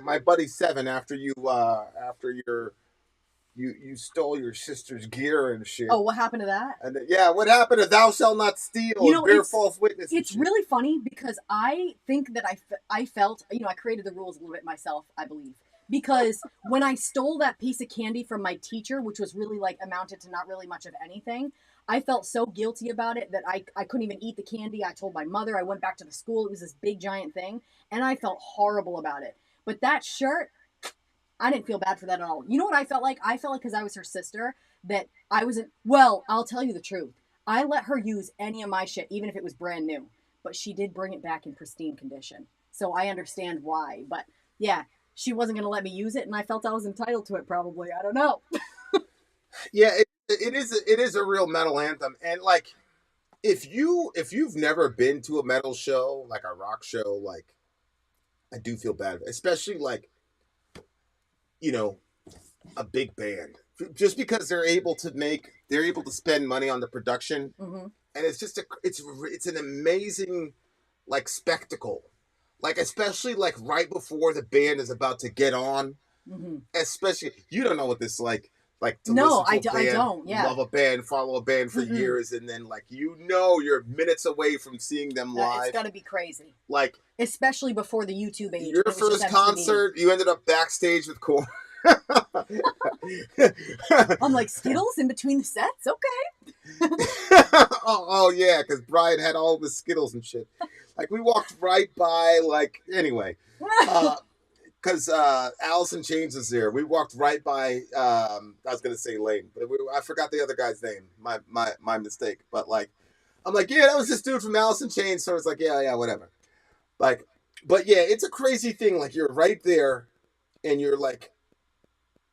My buddy Seven, after you stole your sister's gear and shit. Oh, what happened to that? And what happened to "Thou shalt not steal"? You know, bear false witness. It's really funny because I think that I felt, you know, I created the rules a little bit myself, I believe. Because when I stole that piece of candy from my teacher, which was really like amounted to not really much of anything, I felt so guilty about it that I couldn't even eat the candy. I told my mother. I went back to the school. It was this big giant thing. And I felt horrible about it. But that shirt, I didn't feel bad for that at all. You know what I felt like? I felt like because I was her sister that I wasn't... Well, I'll tell you the truth. I let her use any of my shit, even if it was brand new. But she did bring it back in pristine condition. So I understand why. But yeah, she wasn't going to let me use it. And I felt I was entitled to it probably. I don't know. Yeah, it is a real metal anthem. And like, if you've never been to a metal show, like a rock show, like, I do feel bad, especially like, you know, a big band, just because they're able to spend money on the production, and it's just it's an amazing like spectacle, like especially like right before the band is about to get on, especially you don't know what this like. Like to no, listen to a band, I don't. Yeah, love a band, follow a band for years, and then like you're minutes away from seeing them live. It's got to be crazy. Like especially before the YouTube age. Your first concert, you ended up backstage with Korn. I'm like Skittles in between the sets. Okay. oh yeah, because Brian had all the Skittles and shit. Like we walked right by. Like anyway. Because Alice in Chains was there. We walked right by, I was going to say Lane, but I forgot the other guy's name. My mistake. But like, I'm like, yeah, that was this dude from Alice in Chains. So it's like, yeah, whatever. Like, but yeah, it's a crazy thing. Like you're right there and you're like,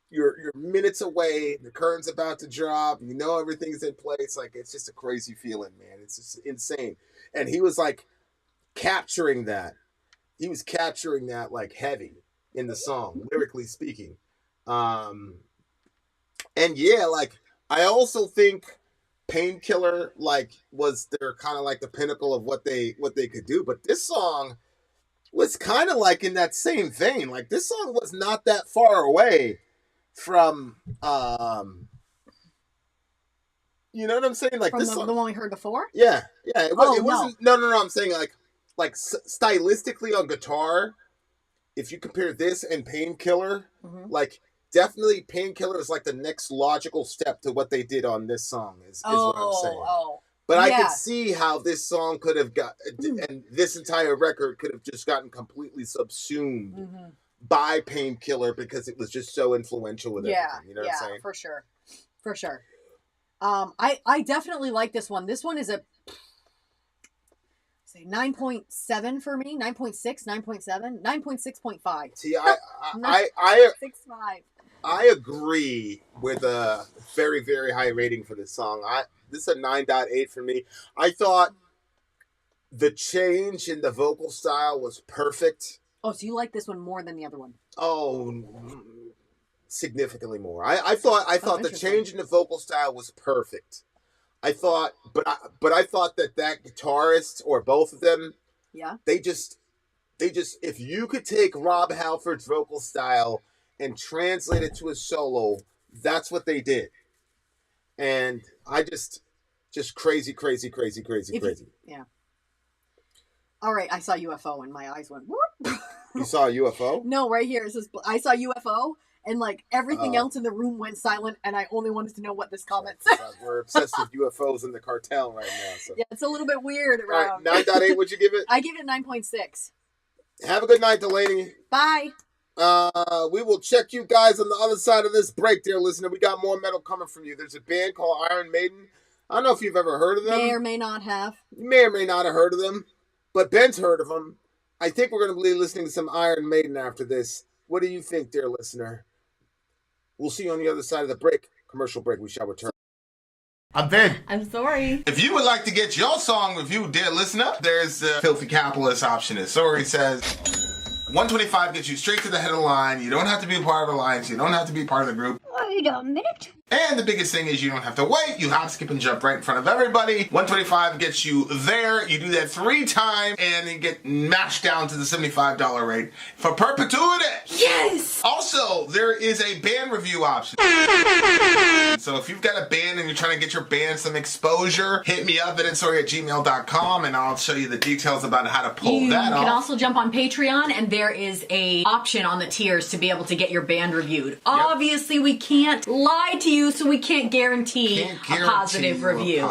you're minutes away. The curtain's about to drop. You know, everything's in place. Like, it's just a crazy feeling, man. It's just insane. And he was like capturing that. He was capturing that like heavy in the song, lyrically speaking. And yeah, like I also think Painkiller like was their kind of like the pinnacle of what they could do. But this song was kind of like in that same vein. Like this song was not that far away from you know what I'm saying? Like from this the one we heard before? Yeah. It wasn't no, I'm saying like stylistically on guitar. If you compare this and Painkiller, like definitely Painkiller is like the next logical step to what they did on this song is what I'm saying. But I could see how this song could have got, and this entire record could have just gotten completely subsumed by Painkiller because it was just so influential with everything. You know what I'm saying? For sure. I definitely like this one. This one is a 9.7 for me, 9.6, 9.7, 9.6.5. See, I agree with a very, very high rating for this song. This is a 9.8 for me. I thought the change in the vocal style was perfect. Oh, so you like this one more than the other one? Oh, significantly more. I thought the change in the vocal style was perfect. I thought, but I thought that guitarist or both of them, they just, if you could take Rob Halford's vocal style and translate it to a solo, that's what they did. And I just crazy. Yeah. All right, I saw UFO and my eyes went whoop. You saw a UFO? No, right here it says I saw UFO and like everything else in the room went silent and I only wanted to know what this comment said. We're obsessed with UFOs in the cartel right now. So. Yeah, it's a little bit weird around. All right, 9.8, what'd you give it? I give it a 9.6. Have a good night, Delaney. Bye. We will check you guys on the other side of this break, dear listener. We got more metal coming from you. There's a band called Iron Maiden. I don't know if you've ever heard of them. May or may not have. You may or may not have heard of them, but Ben's heard of them. I think we're going to be listening to some Iron Maiden after this. What do you think, dear listener? We'll see you on the other side of the break. Commercial break. We shall return. I'm Vin. I'm Sori. If you would like to get your song reviewed, dear listener, there's the Filthy Capitalist option. As Sori says, 125 gets you straight to the head of the line. You don't have to be a part of the alliance. You don't have to be part of the group. Wait a minute. And the biggest thing is you don't have to wait. You hop, skip, and jump right in front of everybody. 125 gets you there. You do that 3 times, and you get mashed down to the $75 rate for perpetuity. Yes! Also, there is a band review option. So if you've got a band and you're trying to get your band some exposure, hit me up at vinsori@gmail.com, and I'll show you the details about how to pull that off. You can also jump on Patreon, and there is a option on the tiers to be able to get your band reviewed. Obviously, we can't lie to you, so we can't guarantee a positive review.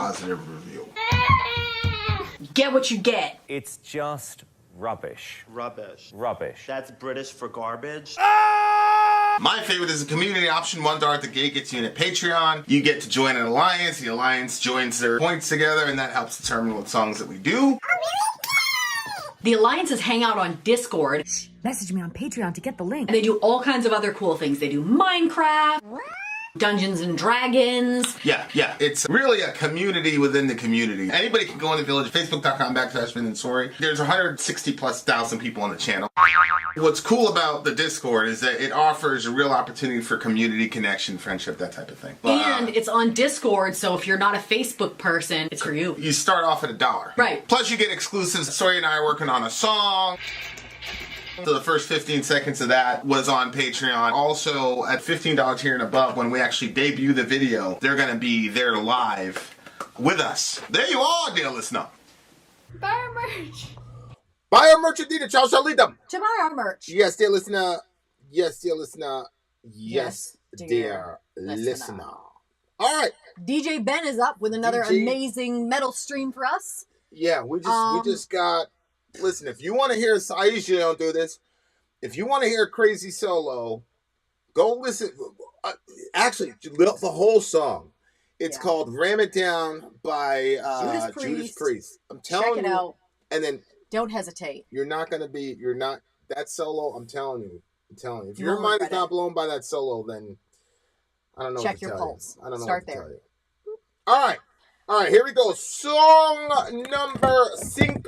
Get what you get. It's just rubbish. Rubbish. Rubbish. That's British for garbage. My favorite is the community option. $1 at the gate gets you in at Patreon. You get to join an alliance. The alliance joins their points together, and that helps determine what songs that we do. The alliances hang out on Discord. Message me on Patreon to get the link. And they do all kinds of other cool things. They do Minecraft, Dungeons and Dragons. Yeah. It's really a community within the community. Anybody can go in the village. Facebook.com/Vin and Sori. There's 160,000+ people on the channel. What's cool about the Discord is that it offers a real opportunity for community connection, friendship, that type of thing. And it's on Discord, so if you're not a Facebook person, it's for you. You start off at $1. Right. Plus you get exclusives. Sori and I are working on a song. So the first 15 seconds of that was on Patreon. Also, at $15 tier and above, when we actually debut the video, they're going to be there live with us. There you are, dear listener. Buy our merch. Buy our merch, Adina. Charles shall lead them. To buy our merch. Yes, dear listener. Yes, dear listener. Yes, Yes, dear dear listener. listener. All right. DJ Ben is up with another DJ. amazing metal stream for us. Yeah, we just got. Listen, if you want to hear, I usually don't do this. If you want to hear a crazy solo, go listen. Actually, the whole song. It's called "Ram It Down" by Judas Priest. I'm telling you. Check it out. And then don't hesitate. You're not that solo. I'm telling you. If You your won't mind is regret not it. blown by that solo, then I don't know. Check what to your tell pulse. You. I don't know. Start what to there. tell you. All right. Here we go. Song number 5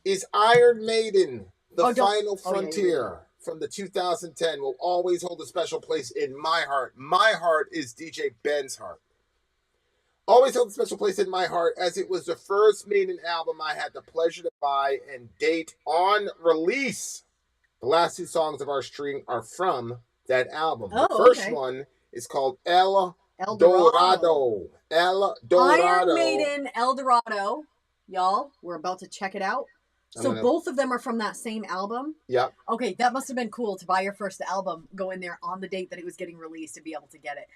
is Iron Maiden, The Final Frontier from the 2010. Will always hold a special place in my heart. My heart is DJ Ben's heart. Always held a special place in my heart, as it was the first Maiden album I had the pleasure to buy and date on release. The last 2 songs of our stream are from that album. The first one is called El Dorado. El Dorado. Iron Maiden, El Dorado. Y'all, we're about to check it out. So both of them are from that same album? Yep. Okay, that must have been cool to buy your first album, go in there on the date that it was getting released to be able to get it.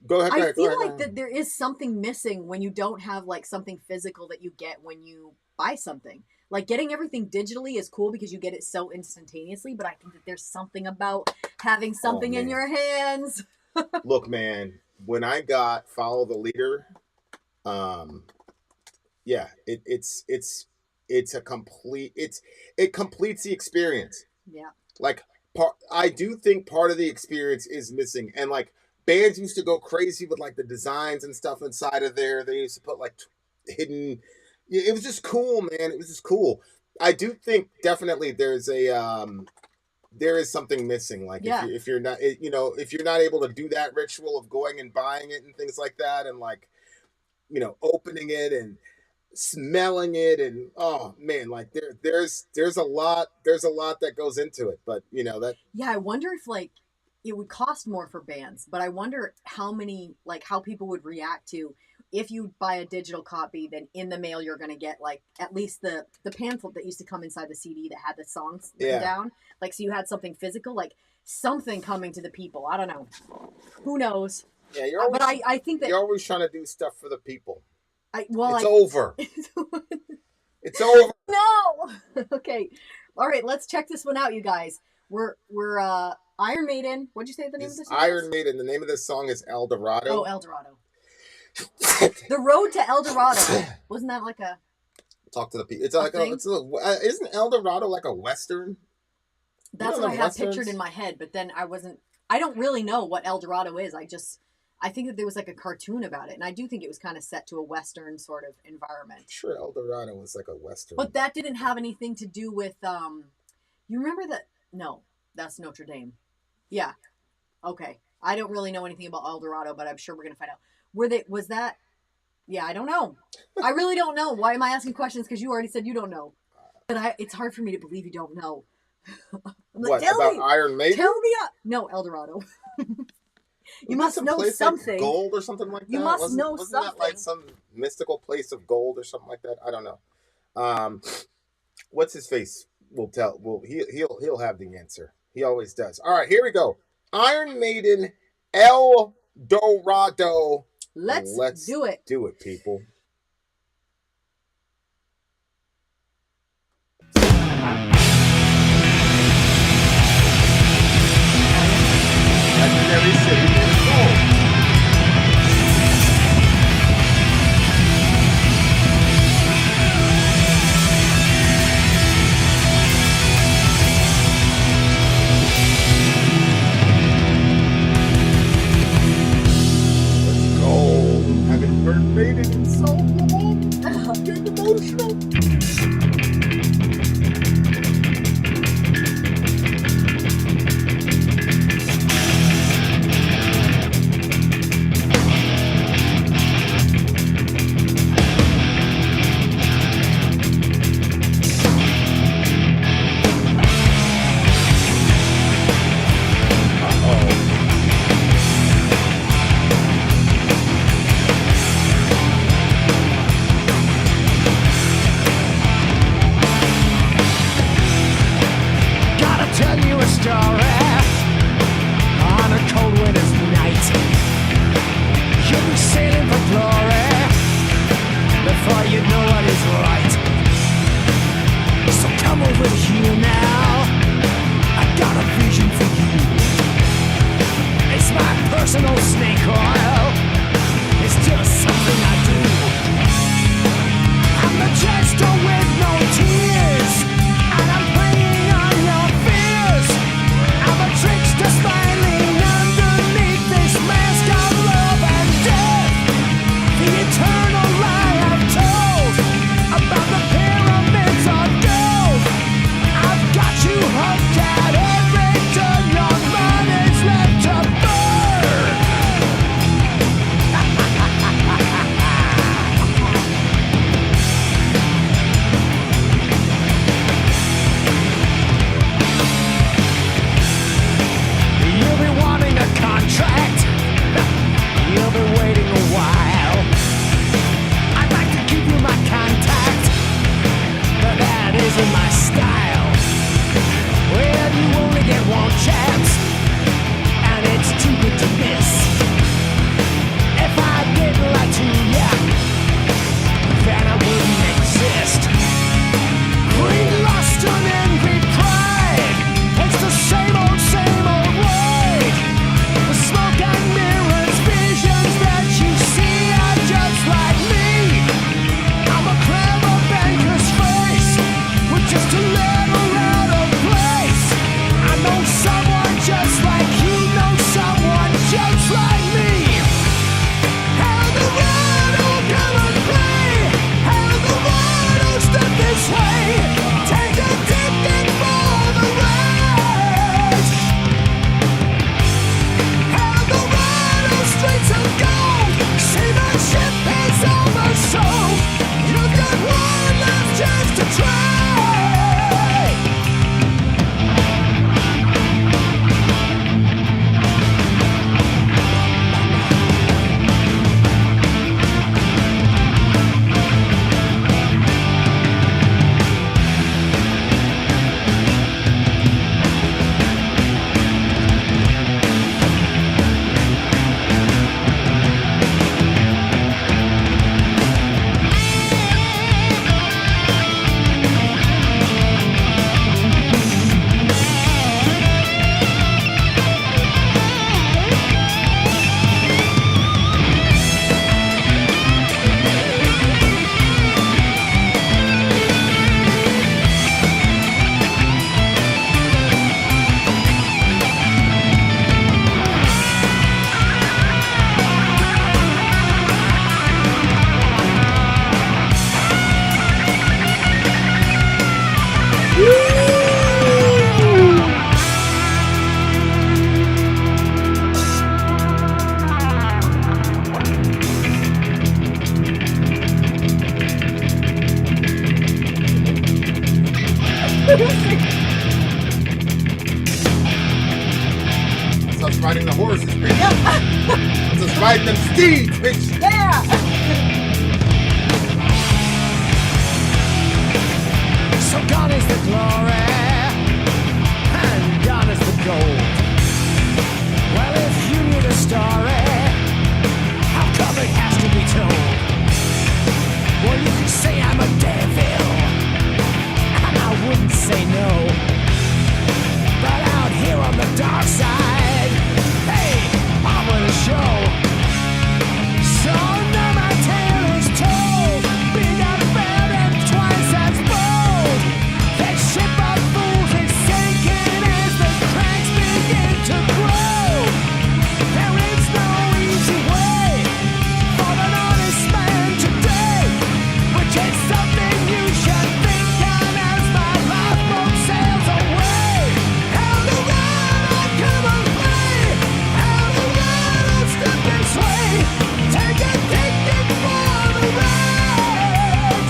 Go ahead. I feel like that there is something missing when you don't have like something physical that you get when you buy something. Like getting everything digitally is cool because you get it so instantaneously, but I think that there's something about having something in your hands. Look, man, when I got Follow the Leader, it completes the experience. Yeah. Like I do think part of the experience is missing, and like bands used to go crazy with like the designs and stuff inside of there. They used to put like hidden. It was just cool, man. It was just cool. I do think definitely there is something missing. Like if you're not, if you're not able to do that ritual of going and buying it and things like that, and like, opening it and smelling it, and oh man, like there's a lot that goes into it. But that. Yeah, I wonder if like it would cost more for bands, but I wonder how people would react to if you buy a digital copy, then in the mail you're gonna get like at least the pamphlet that used to come inside the CD that had the songs written down. Like, so you had something physical, like something coming to the people. I don't know. Who knows? Yeah, you're always, but I think that you're always trying to do stuff for the people. It's over. It's over. No. Okay. All right. Let's check this one out, you guys. We're Iron Maiden. What'd you say the name of this song? Iron Maiden. The name of this song is El Dorado. Oh, El Dorado. The Road to El Dorado. Wasn't that like a talk to the people? It's like isn't El Dorado like a western? That's what I have pictured in my head, but then I don't really know what El Dorado is. I think that there was like a cartoon about it, and I do think it was kind of set to a western sort of environment. I'm sure El Dorado was like a western. But that didn't have anything to do with you remember that? No, that's Notre Dame. Yeah. Okay. I don't really know anything about El Dorado, but I'm sure we're gonna find out. Was that? Yeah, I don't know. I really don't know. Why am I asking questions? Because you already said you don't know. But it's hard for me to believe you don't know. What about Iron Maiden? Tell me. No, El Dorado. You must know something. Like gold or something like that. You must know something. Wasn't that like some mystical place of gold or something like that? I don't know. What's his face? We'll tell. He'll have the answer. He always does. All right, here we go. Iron Maiden, El Dorado. Let's do it. Do it, people. Legendary city is gold. Maiden in so long. I'm getting emotional. us riding the horses, bitch. That's us riding them steeds, bitch. Yeah. So gone is the glory, and gone is the gold. Well, if you knew the story, how come it has to be told? Well, you could say I'm a devil, and I wouldn't say no. But out here on the dark side, hey, I'm gonna show. So now my tale is told, being unfair and twice as bold. That ship of fools is sinking as the cracks begin to grow. There is no easy way for an honest man today, which is something you should think on as my lifeboat sails away. How the ride I'll come away, how the ride I'll step this way. Take a ticket for the ride.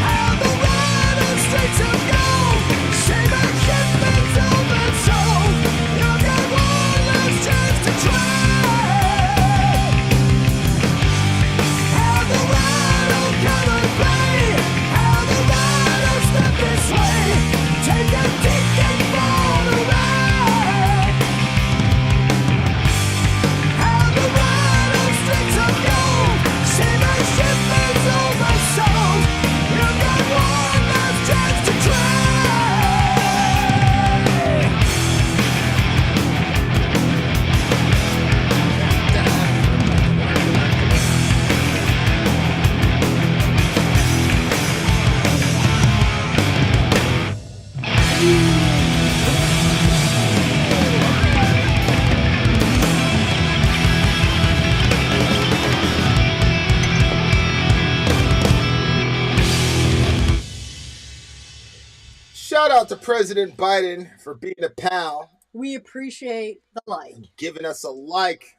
How the ride on streets of gold. Say my ship is oversold. You've got one last chance to try. How the ride will come and play. How the ride will step this way. Take a ticket for the ride. How the ride on streets of gold. Say my ship is oversold. You've got one last chance to try. Shout out to President Biden for being a pal, We appreciate the like. giving us a like.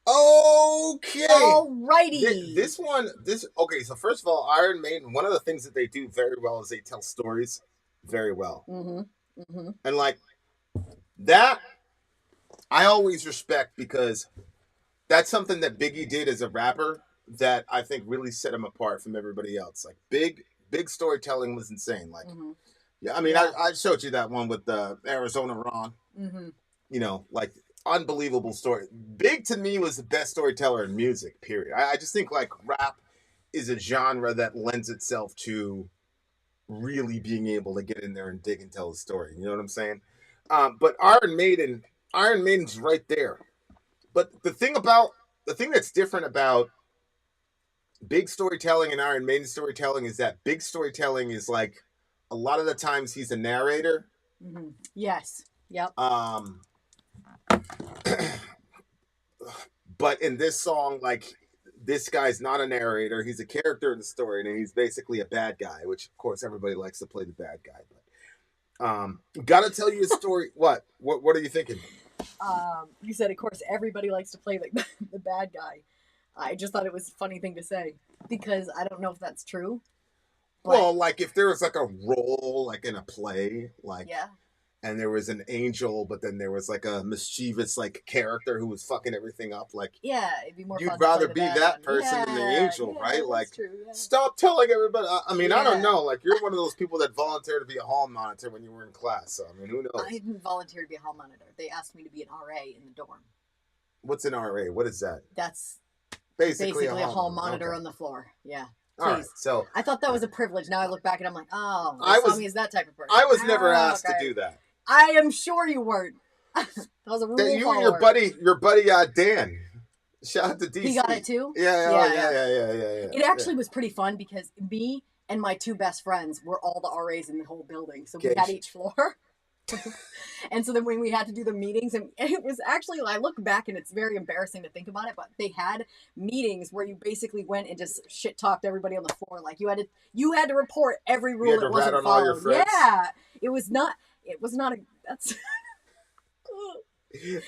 Okay. Alrighty. This one, okay, so first of all, Iron Maiden, one of the things that they do very well is they tell stories very well. And like that, I always respect because that's something that Biggie did as a rapper that I think really set him apart from everybody else. Like big storytelling was insane. Like, yeah, I mean, I showed you that one with the Arizona Ron. You know, like unbelievable story. Big to me was the best storyteller in music. Period. I just think like rap is a genre that lends itself to really being able to get in there and dig and tell a story. You know what I'm saying? But Iron Maiden's right there. But the thing that's different about big storytelling and Iron Maiden storytelling is that big storytelling is like a lot of the times he's a narrator. Yes. Yep. But in this song, like this guy's not a narrator; he's a character in the story, and he's basically a bad guy. Which, of course, everybody likes to play the bad guy. But gotta tell you a story. What are you thinking? You said, of course, everybody likes to play the bad guy. I just thought it was a funny thing to say because I don't know if that's true. But, Well, like if there was like a role, like in a play, like yeah. and there was an angel, but then there was like a mischievous like character who was fucking everything up. Like Yeah, it'd be more fun you'd to play rather the be bad that one. person than the angel, Yeah, right? that's Like true, yeah. stop telling everybody. I mean, I don't Yeah. know. Like you're one of those people that volunteered to be a hall monitor when you were in class. So I mean, who knows? I didn't volunteer to be a hall monitor. They asked me to be an RA in the dorm. What's an RA? What is that? That's Basically, basically a hall monitor Okay. on the floor. Yeah. All right. Please. So I thought that was a privilege. Now I look back and I'm like, oh, I they saw was- me as that type of person. I was never Oh, asked okay. to do that. I am sure you weren't. That was a rule You and your follower. buddy Dan. Shout out to DC. He got it too? Yeah. It actually was pretty fun because me and my two best friends were all the RAs in the whole building. So we Okay. had each floor. And so then when we had to do the meetings, and it was actually, I look back and it's very embarrassing to think about it, but they had meetings where you basically went and just shit talked everybody on the floor. Like you had to report every rule had to that wasn't rat on all your followed. friends? Yeah. It was not that's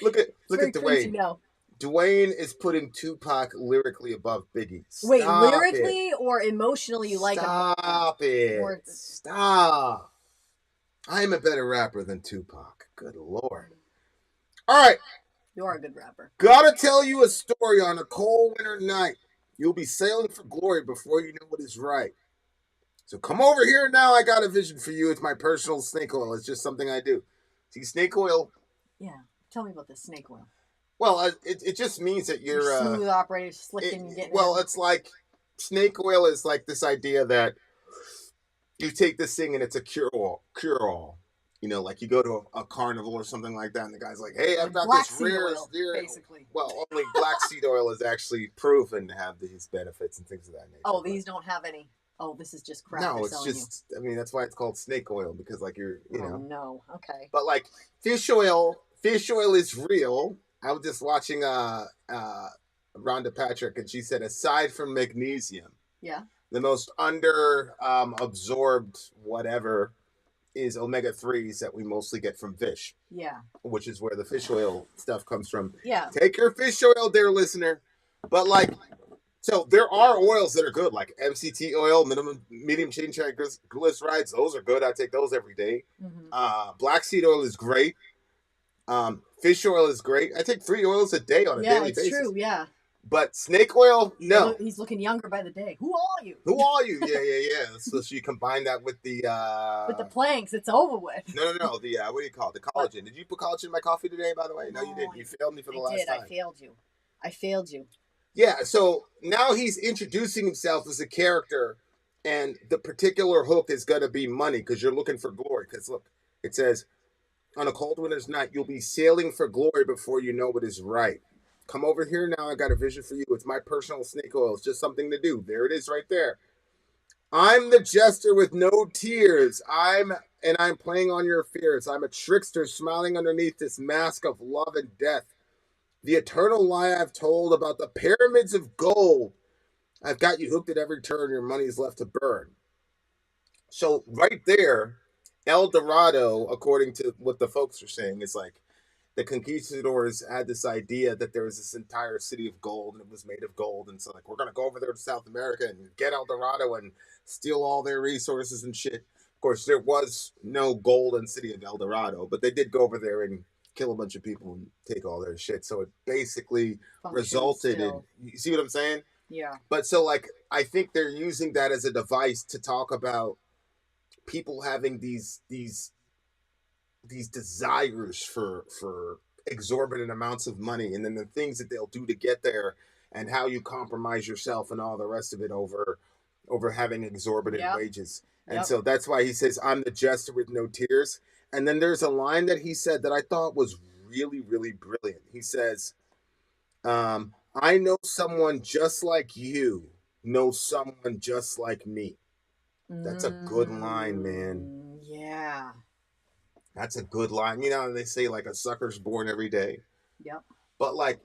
Look at very cringy Dwayne. now. Dwayne is putting Tupac lyrically above Biggie. Wait, Stop lyrically it. or emotionally you like him? Stop it. Or- Stop. I am a better rapper than Tupac. Good Lord. All right. You are a good rapper. Gotta tell you a story on a cold winter night. You'll be sailing for glory before you know what is right. So come over here now. I got a vision for you. It's my personal snake oil. It's just something I do. See, snake oil. Yeah. Tell me about the snake oil. Well, it just means that you're smooth operator, slicking, getting. Well, it's like snake oil is like this idea that you take this thing and it's a cure all. You know, like you go to a carnival or something like that, and the guy's like, "Hey, I've got black this seed rare, oil, basically." Well, only black seed oil is actually proven to have these benefits and things of that nature. Oh, these don't have any. Oh, this is just crap. No, it's just. I mean, that's why it's called snake oil, because like you know. Oh no. Okay. But like fish oil is real. I was just watching Rhonda Patrick, and she said aside from magnesium, yeah, the most under absorbed whatever is omega-3s that we mostly get from fish. Yeah. Which is where the fish oil stuff comes from. Yeah. Take your fish oil, dear listener. But like, so there are oils that are good, like MCT oil, medium chain triglycerides. Those are good. I take those every day. Mm-hmm. Black seed oil is great. Fish oil is great. I take 3 oils a day on a daily basis. Yeah, it's true. Yeah. But snake oil, no. He's looking younger by the day. Who are you? Who are you? Yeah. So you combine that with the planks, it's over with. No. The what do you call it? The collagen. Did you put collagen in my coffee today? By the way, no, you didn't. You failed me for the last time. I failed you. Yeah. So now he's introducing himself as a character, and the particular hook is going to be money because you're looking for glory. Because look, it says, on a cold winter's night, you'll be sailing for glory before you know what is right. Come over here now. I got a vision for you. It's my personal snake oil. It's just something to do. There it is right there. I'm the jester with no tears. I'm playing on your fears. I'm a trickster smiling underneath this mask of love and death. The eternal lie I've told about the pyramids of gold. I've got you hooked at every turn. Your money's left to burn. So right there, El Dorado, according to what the folks are saying, is like, the conquistadors had this idea that there was this entire city of gold and it was made of gold. And so like, we're going to go over there to South America and get El Dorado and steal all their resources and shit. Of course, there was no golden city of El Dorado, but they did go over there and kill a bunch of people and take all their shit. So it basically resulted in, you see what I'm saying? Yeah. But so like, I think they're using that as a device to talk about people having these desires for exorbitant amounts of money, and then the things that they'll do to get there, and how you compromise yourself and all the rest of it over having exorbitant wages. And so that's why he says, I'm the jester with no tears. And then there's a line that he said that I thought was really, really brilliant. He says, I know someone just like you knows someone just like me. That's a good line, man. Yeah. That's a good line. You know, they say like a sucker's born every day. Yep. But like,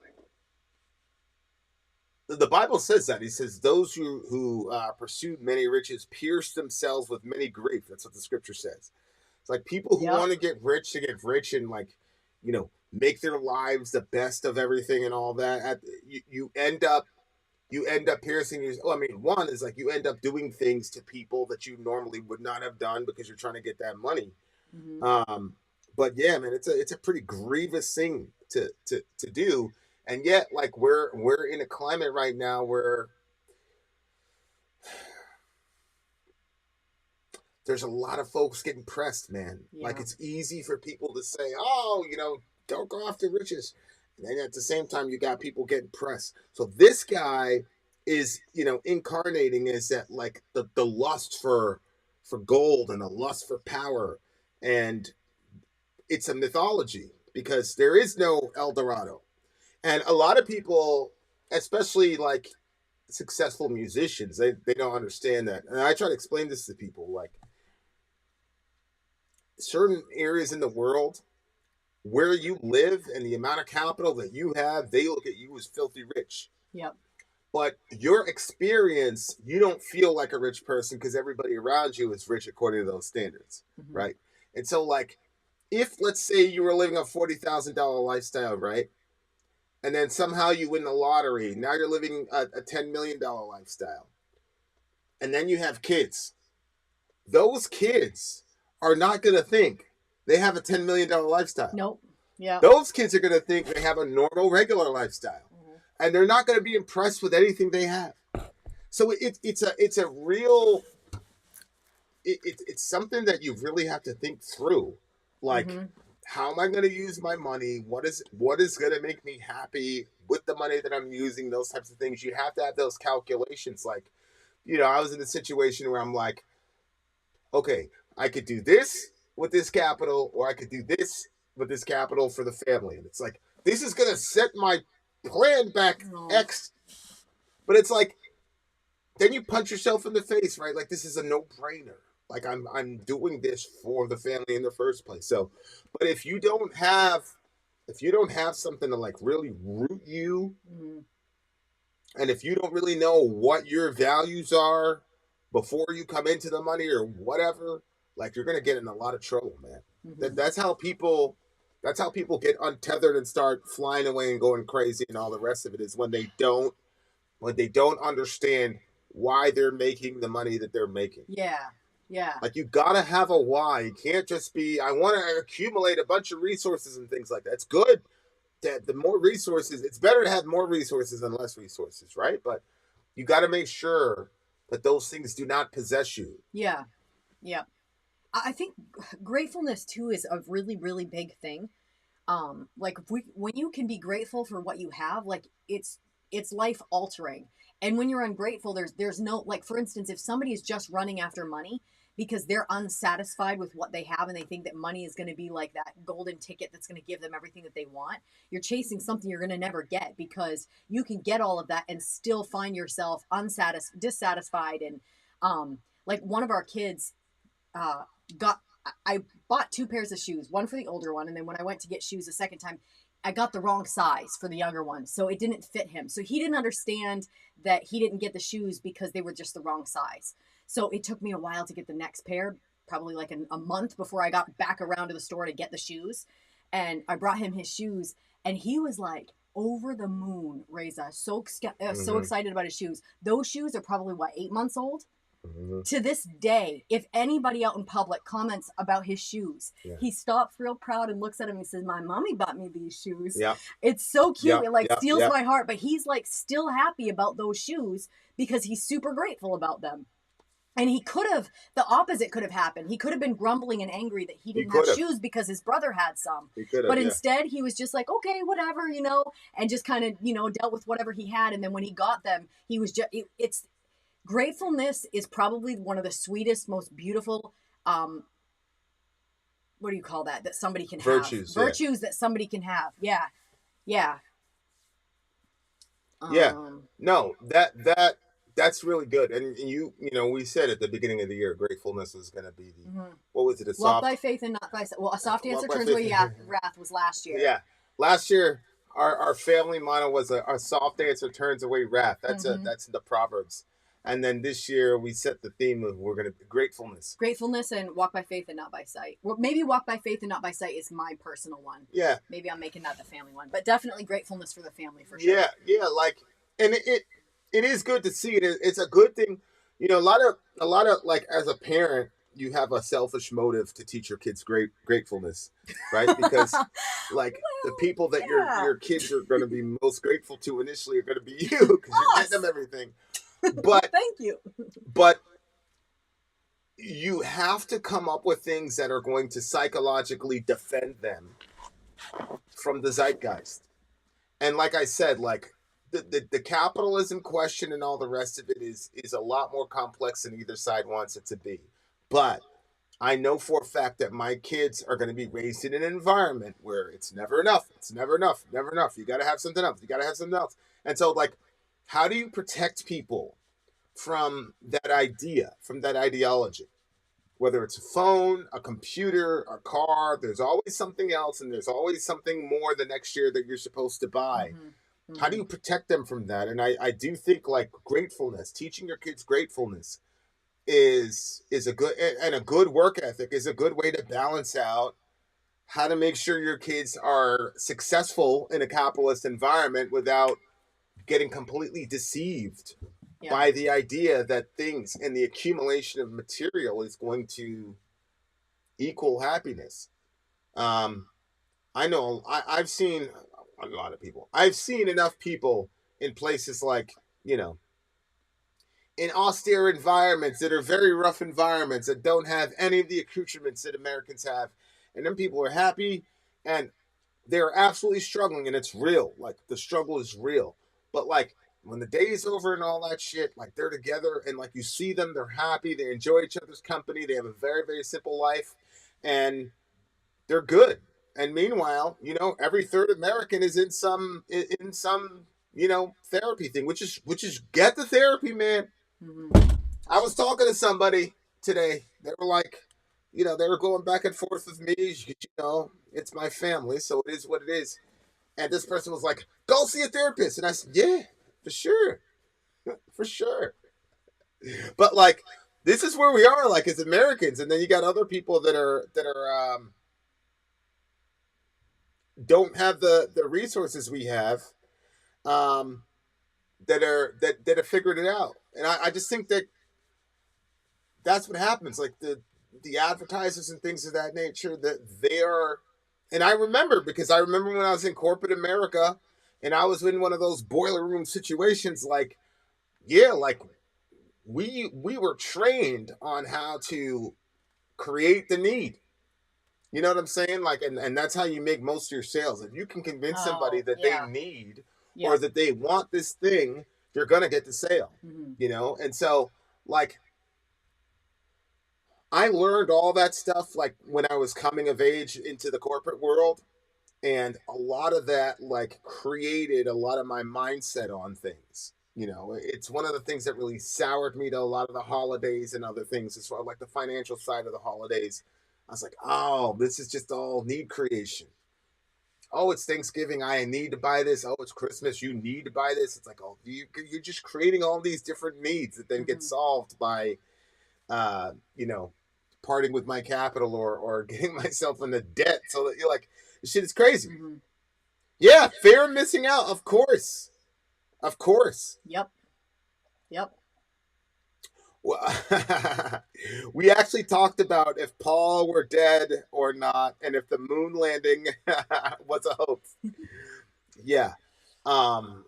the Bible says that. He says, those who pursued many riches pierced themselves with many grief. That's what the scripture says. It's like people who want to get rich and like, you know, make their lives the best of everything and all that. You end up piercing your. Oh, I mean, one is like you end up doing things to people that you normally would not have done because you're trying to get that money. Mm-hmm. But yeah, man, it's a pretty grievous thing to do, and yet like we're in a climate right now where there's a lot of folks getting pressed, man. Yeah. Like it's easy for people to say, oh, you know, don't go after riches, and then at the same time you got people getting pressed. So this guy is, you know, incarnating is that like the lust for gold and the lust for power. And it's a mythology because there is no El Dorado. And a lot of people, especially like successful musicians, they don't understand that. And I try to explain this to people, like certain areas in the world where you live and the amount of capital that you have, they look at you as filthy rich. Yep. But your experience, you don't feel like a rich person because everybody around you is rich according to those standards, mm-hmm. right? And so, like, if, let's say, you were living a $40,000 lifestyle, right? And then somehow you win the lottery. Now you're living a $10 million lifestyle. And then you have kids. Those kids are not going to think they have a $10 million lifestyle. Nope. Yeah. Those kids are going to think they have a normal, regular lifestyle. And they're not going to be impressed with anything they have. So it's a real, it's something that you really have to think through. Like, how am I going to use my money? What is going to make me happy with the money that I'm using? Those types of things. You have to have those calculations. Like, you know, I was in a situation where I'm like, okay, I could do this with this capital, or I could do this with this capital for the family. And it's like, this is going to set my plan back X. But it's like, then you punch yourself in the face, right? Like, this is a no-brainer. Like, I'm doing this for the family in the first place. So, but if you don't have something to like really root you, and if you don't really know what your values are before you come into the money or whatever, like, you're gonna get in a lot of trouble, man. That's how people get untethered and start flying away and going crazy and all the rest of it, is when they don't understand why they're making the money that they're making. Yeah. Yeah. Like, you gotta have a why. You can't just be, I want to accumulate a bunch of resources and things like that. It's good that the more resources, it's better to have more resources than less resources, right? But you got to make sure that those things do not possess you. Yeah. Yeah. I think gratefulness too is a really, really big thing. Like, when you can be grateful for what you have, like, it's life altering. And when you're ungrateful, there's no, like, for instance, if somebody is just running after money because they're unsatisfied with what they have and they think that money is going to be like that golden ticket that's going to give them everything that they want, you're chasing something you're going to never get, because you can get all of that and still find yourself dissatisfied. And like, one of our kids I bought 2 pairs of shoes, one for the older one, and then when I went to get shoes the second time, I got the wrong size for the younger one, so it didn't fit him. So he didn't understand that he didn't get the shoes because they were just the wrong size. So it took me a while to get the next pair, probably like a month before I got back around to the store to get the shoes. And I brought him his shoes, and he was like over the moon, Reza, so excited about his shoes. Those shoes are probably, 8 months old? To this day, if anybody out in public comments about his shoes, he stops real proud and looks at him and says, "My mommy bought me these shoes." Yeah. It's so cute. It steals my heart, but he's like still happy about those shoes because he's super grateful about them. And the opposite could have happened. He could have been grumbling and angry that he didn't have shoes because his brother had some. But instead, he was just like, okay, whatever, and just kind of, dealt with whatever he had. And then when he got them, he was just, gratefulness is probably one of the sweetest, most beautiful, what do you call that somebody can have? Virtues that somebody can have. Yeah. Yeah. No, that's really good. And we said at the beginning of the year, gratefulness was going to be the, what was it? Walk by faith and not by sight. Well, a soft answer turns away wrath was last year. Yeah. Last year, our family motto was a soft answer turns away wrath. That's that's in the Proverbs. And then this year we set the theme of, we're going to gratefulness. Gratefulness and walk by faith and not by sight. Well, maybe walk by faith and not by sight is my personal one. Yeah. Maybe I'm making that the family one, but definitely gratefulness for the family for sure. Yeah. Like, and it is good to see it. It's a good thing. A lot of like, as a parent, you have a selfish motive to teach your kids gratefulness, right? Because like the people that your kids are going to be most grateful to initially are going to be you, because you're getting them everything. But thank you. But you have to come up with things that are going to psychologically defend them from the zeitgeist. And like I said, like the capitalism question and all the rest of it is a lot more complex than either side wants it to be. But I know for a fact that my kids are going to be raised in an environment where it's never enough. It's never enough. Never enough. You got to have something else. You got to have something else. And so, like, how do you protect people from that idea, from that ideology? Whether it's a phone, a computer, a car, there's always something else, and there's always something more the next year that you're supposed to buy. How do you protect them from that? And I do think, like, gratefulness, teaching your kids gratefulness is a good, and a good work ethic is a good way to balance out how to make sure your kids are successful in a capitalist environment without getting completely deceived by the idea that things and the accumulation of material is going to equal happiness. I know I've seen a lot of people. I've seen enough people in places like, in austere environments that are very rough environments that don't have any of the accoutrements that Americans have. And then people are happy and they're absolutely struggling, and it's real. Like, the struggle is real. But, like, when the day is over and all that shit, like, they're together and, like, you see them, they're happy, they enjoy each other's company, they have a very, very simple life, and they're good. And meanwhile, every third American is in some therapy thing, which is get the therapy, man. Mm-hmm. I was talking to somebody today. They were like, they were going back and forth with me. It's my family, so it is what it is. And this person was like, go see a therapist. And I said, yeah, for sure. For sure. But, like, this is where we are, like, as Americans. And then you got other people that are don't have the resources we have, that have figured it out. And I just think that's what happens. Like, the advertisers and things of that nature, that they are. And I remember, because I remember when I was in corporate America and I was in one of those boiler room situations, like, yeah, like, we were trained on how to create the need. You know what I'm saying? Like, and that's how you make most of your sales. If you can convince somebody that they need or that they want this thing, you're going to get the sale, And so, like, I learned all that stuff, like, when I was coming of age into the corporate world. And a lot of that, like, created a lot of my mindset on things. It's one of the things that really soured me to a lot of the holidays and other things, as far as, like, the financial side of the holidays. I was like, oh, this is just all need creation. Oh, it's Thanksgiving, I need to buy this. Oh, it's Christmas, you need to buy this. It's like, oh, you're just creating all these different needs that then get solved by, parting with my capital or getting myself into debt. So that you're like, this shit is crazy. Mm-hmm. Yeah, fear of missing out, of course. Of course. Yep. Well, we actually talked about if Paul were dead or not, and if the moon landing was a hoax. Yeah. I'm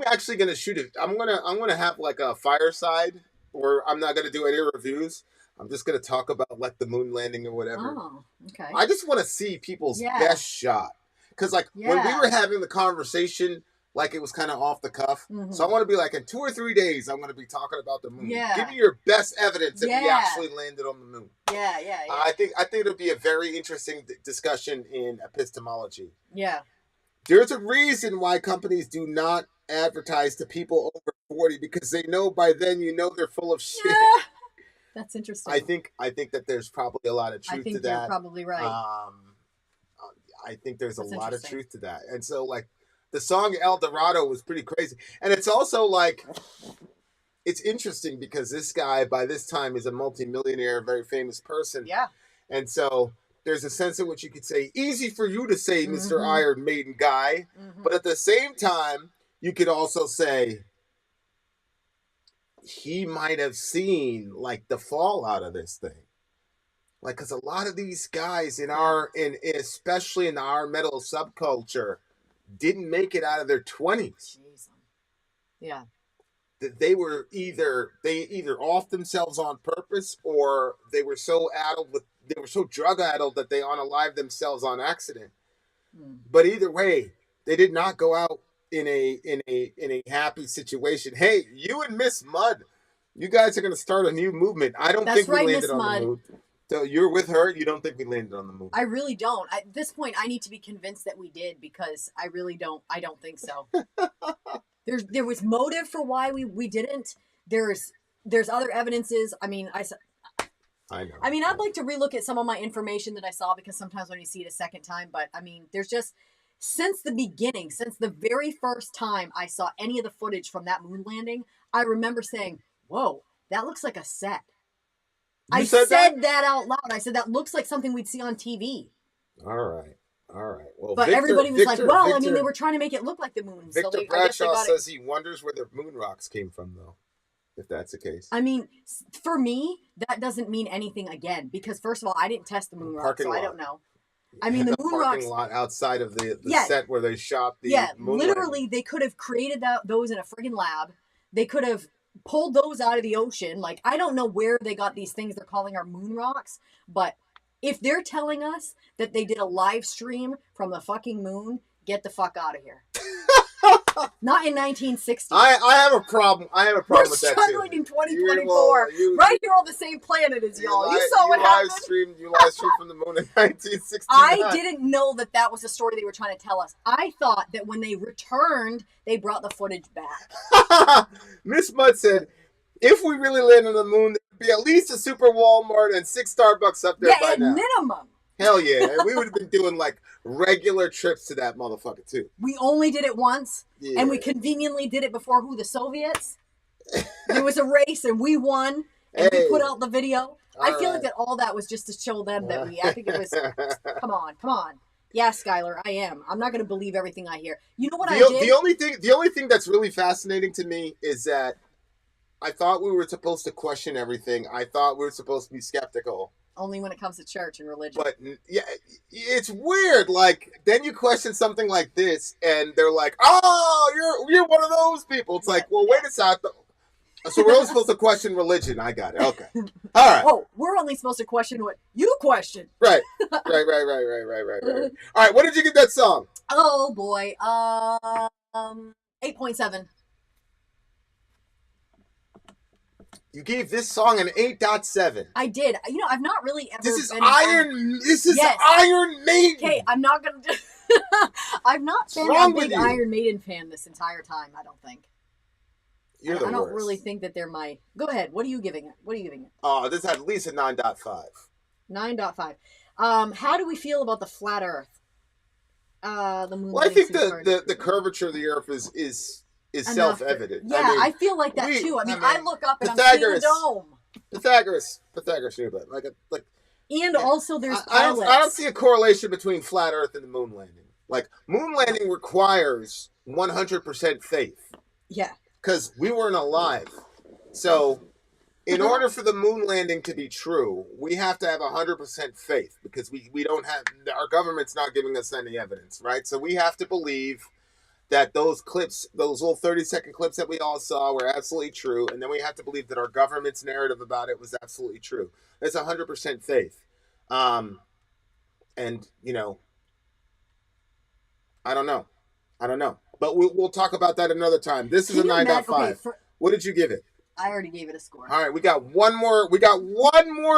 actually gonna shoot it. I'm gonna have, like, a fireside where I'm not gonna do any reviews. I'm just gonna talk about, like, the moon landing or whatever. Oh, okay. I just want to see people's best shot, because, like, when we were having the conversation, like, it was kind of off the cuff. Mm-hmm. So I want to be like, in 2 or 3 days, I'm going to be talking about the moon. Yeah. Give me your best evidence that we actually landed on the moon. Yeah. I think it'll be a very interesting discussion in epistemology. Yeah. There's a reason why companies do not advertise to people over 40, because they know by then they're full of shit. Yeah. That's interesting. I think that there's probably a lot of truth to that. You're probably right. I think there's a lot of truth to that. And so, like, the song El Dorado was pretty crazy. And it's also, like, it's interesting because this guy, by this time, is a multimillionaire, very famous person. Yeah. And so there's a sense in which you could say, easy for you to say, Mr. Iron Maiden guy. Mm-hmm. But at the same time, you could also say, he might have seen, like, the fallout of this thing. Like, because a lot of these guys especially in our metal subculture, didn't make it out of their 20s. Jeez. Yeah. They either off themselves on purpose, or they were so drug addled that they unalived themselves on accident. But either way, they did not go out in a happy situation. Hey, you and Miss Mud, you guys are going to start a new movement. I don't think we landed on the moon. So you're with her. You don't think we landed on the moon? I really don't. At this point, I need to be convinced that we did, because I really don't. I don't think so. There was motive for why we didn't. There's other evidences. I mean, I know. I mean, I'd like to relook at some of my information that I saw, because sometimes when you see it a second time, but I mean, there's just, since the beginning, since the very first time I saw any of the footage from that moon landing, I remember saying, whoa, that looks like a set. I said that out loud. I said, that looks like something we'd see on TV. All right. Well, but everybody was like, well, I mean, they were trying to make it look like the moon. Victor Bradshaw says he wonders where the moon rocks came from, though. if that's the case. I mean, for me, that doesn't mean anything again because first of all, I didn't test the moon rock, so I don't know. I mean, the moon parking rocks lot outside of the set where they shot the moon literally, landing. they could have created those in a friggin' lab. They could have pulled those out of the ocean. Like, I don't know where they got these things they're calling our moon rocks, but if they're telling us that they did a live stream from the fucking moon, get the fuck out of here. Not in 1960. I have a problem. I have a problem with that too. We're struggling in 2024. Right here on the same planet as y'all. You saw what happened. You live streamed from the moon in 1969. I didn't know that was the story they were trying to tell us. I thought that when they returned, they brought the footage back. Miss Mudd said, if we really land on the moon, there'd be at least a Super Walmart and 6 Starbucks up there by now. Minimum. Hell yeah. And we would have been doing like regular trips to that motherfucker too. We only did it once, and we conveniently did it before the Soviets. There was a race, and we won, and we put out the video. I feel like that all that was just to show them that I think it was, come on. Yeah, Skylar, I am. I'm not going to believe everything I hear. You know what I did? The only thing that's really fascinating to me is that I thought we were supposed to question everything. I thought we were supposed to be skeptical. Only when it comes to church and religion. But yeah, it's weird. Like, then you question something like this, and they're like, "Oh, you're one of those people." It's like, well, wait a second. So we're only supposed to question religion. I got it. Okay. All right. Oh, we're only supposed to question what you question. Right. All right. What did you give that song? Oh boy. 8.7. You gave this song an 8.7. I did. You know, I've not really ever. This is Iron Maiden. Okay, I'm not gonna. I've not been a big Iron Maiden fan this entire time. I don't think. I don't really think that they're my. Go ahead. What are you giving it? This had at least a 9.5. 9.5. How do we feel about the flat Earth? The moon. Well, I think the curvature of the Earth is self-evident. Yeah, I feel like that too. I mean, I look up and I'm seeing a dome. Pythagoras knew that. And also there's I don't see a correlation between flat Earth and the moon landing. Like, moon landing requires 100% faith. Yeah. Because we weren't alive. So, in order for the moon landing to be true, we have to have 100% faith. Because we don't have, our government's not giving us any evidence, right? So we have to believe that those clips, those little 30-second clips that we all saw were absolutely true. And then we have to believe that our government's narrative about it was absolutely true. That's 100% faith. And, you know, I don't know. But we'll talk about that another time. This is a 9.5. Okay, what did you give it? I already gave it a score. All right, we got one more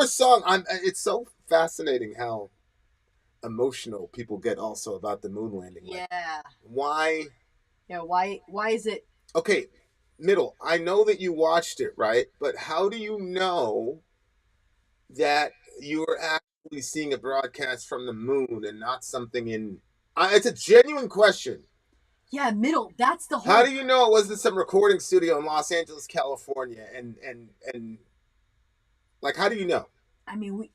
song. It's so fascinating how emotional people get also about the moon landing. Yeah. Like, why? Yeah, why is it? Okay, Middle, I know that you watched it, right? But how do you know that you were actually seeing a broadcast from the moon and not something in... it's a genuine question. Yeah, Middle, that's the whole... How do you know it wasn't some recording studio in Los Angeles, California? And like, how do you know? I mean,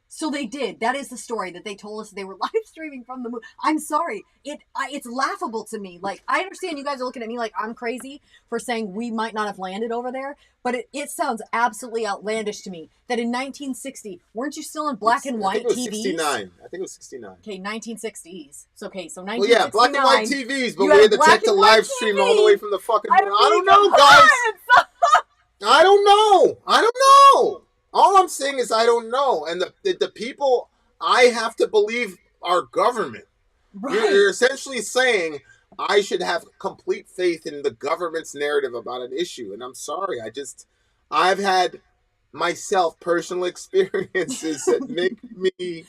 so they did. That is the story that they told us they were live streaming from the moon. I'm sorry. It's laughable to me. Like, I understand you guys are looking at me like I'm crazy for saying we might not have landed over there, but it sounds absolutely outlandish to me that in 1960, weren't you still in black and white TVs? I think it was 69. Okay, 1960s. So 1969. Well, yeah, black and white TVs, but we had to take the live stream all the way from the fucking moon. I don't know, guys. I don't know. All I'm saying is I don't know. And the people I have to believe are government. Right. You're essentially saying I should have complete faith in the government's narrative about an issue. And I'm sorry. I've had myself personal experiences that make me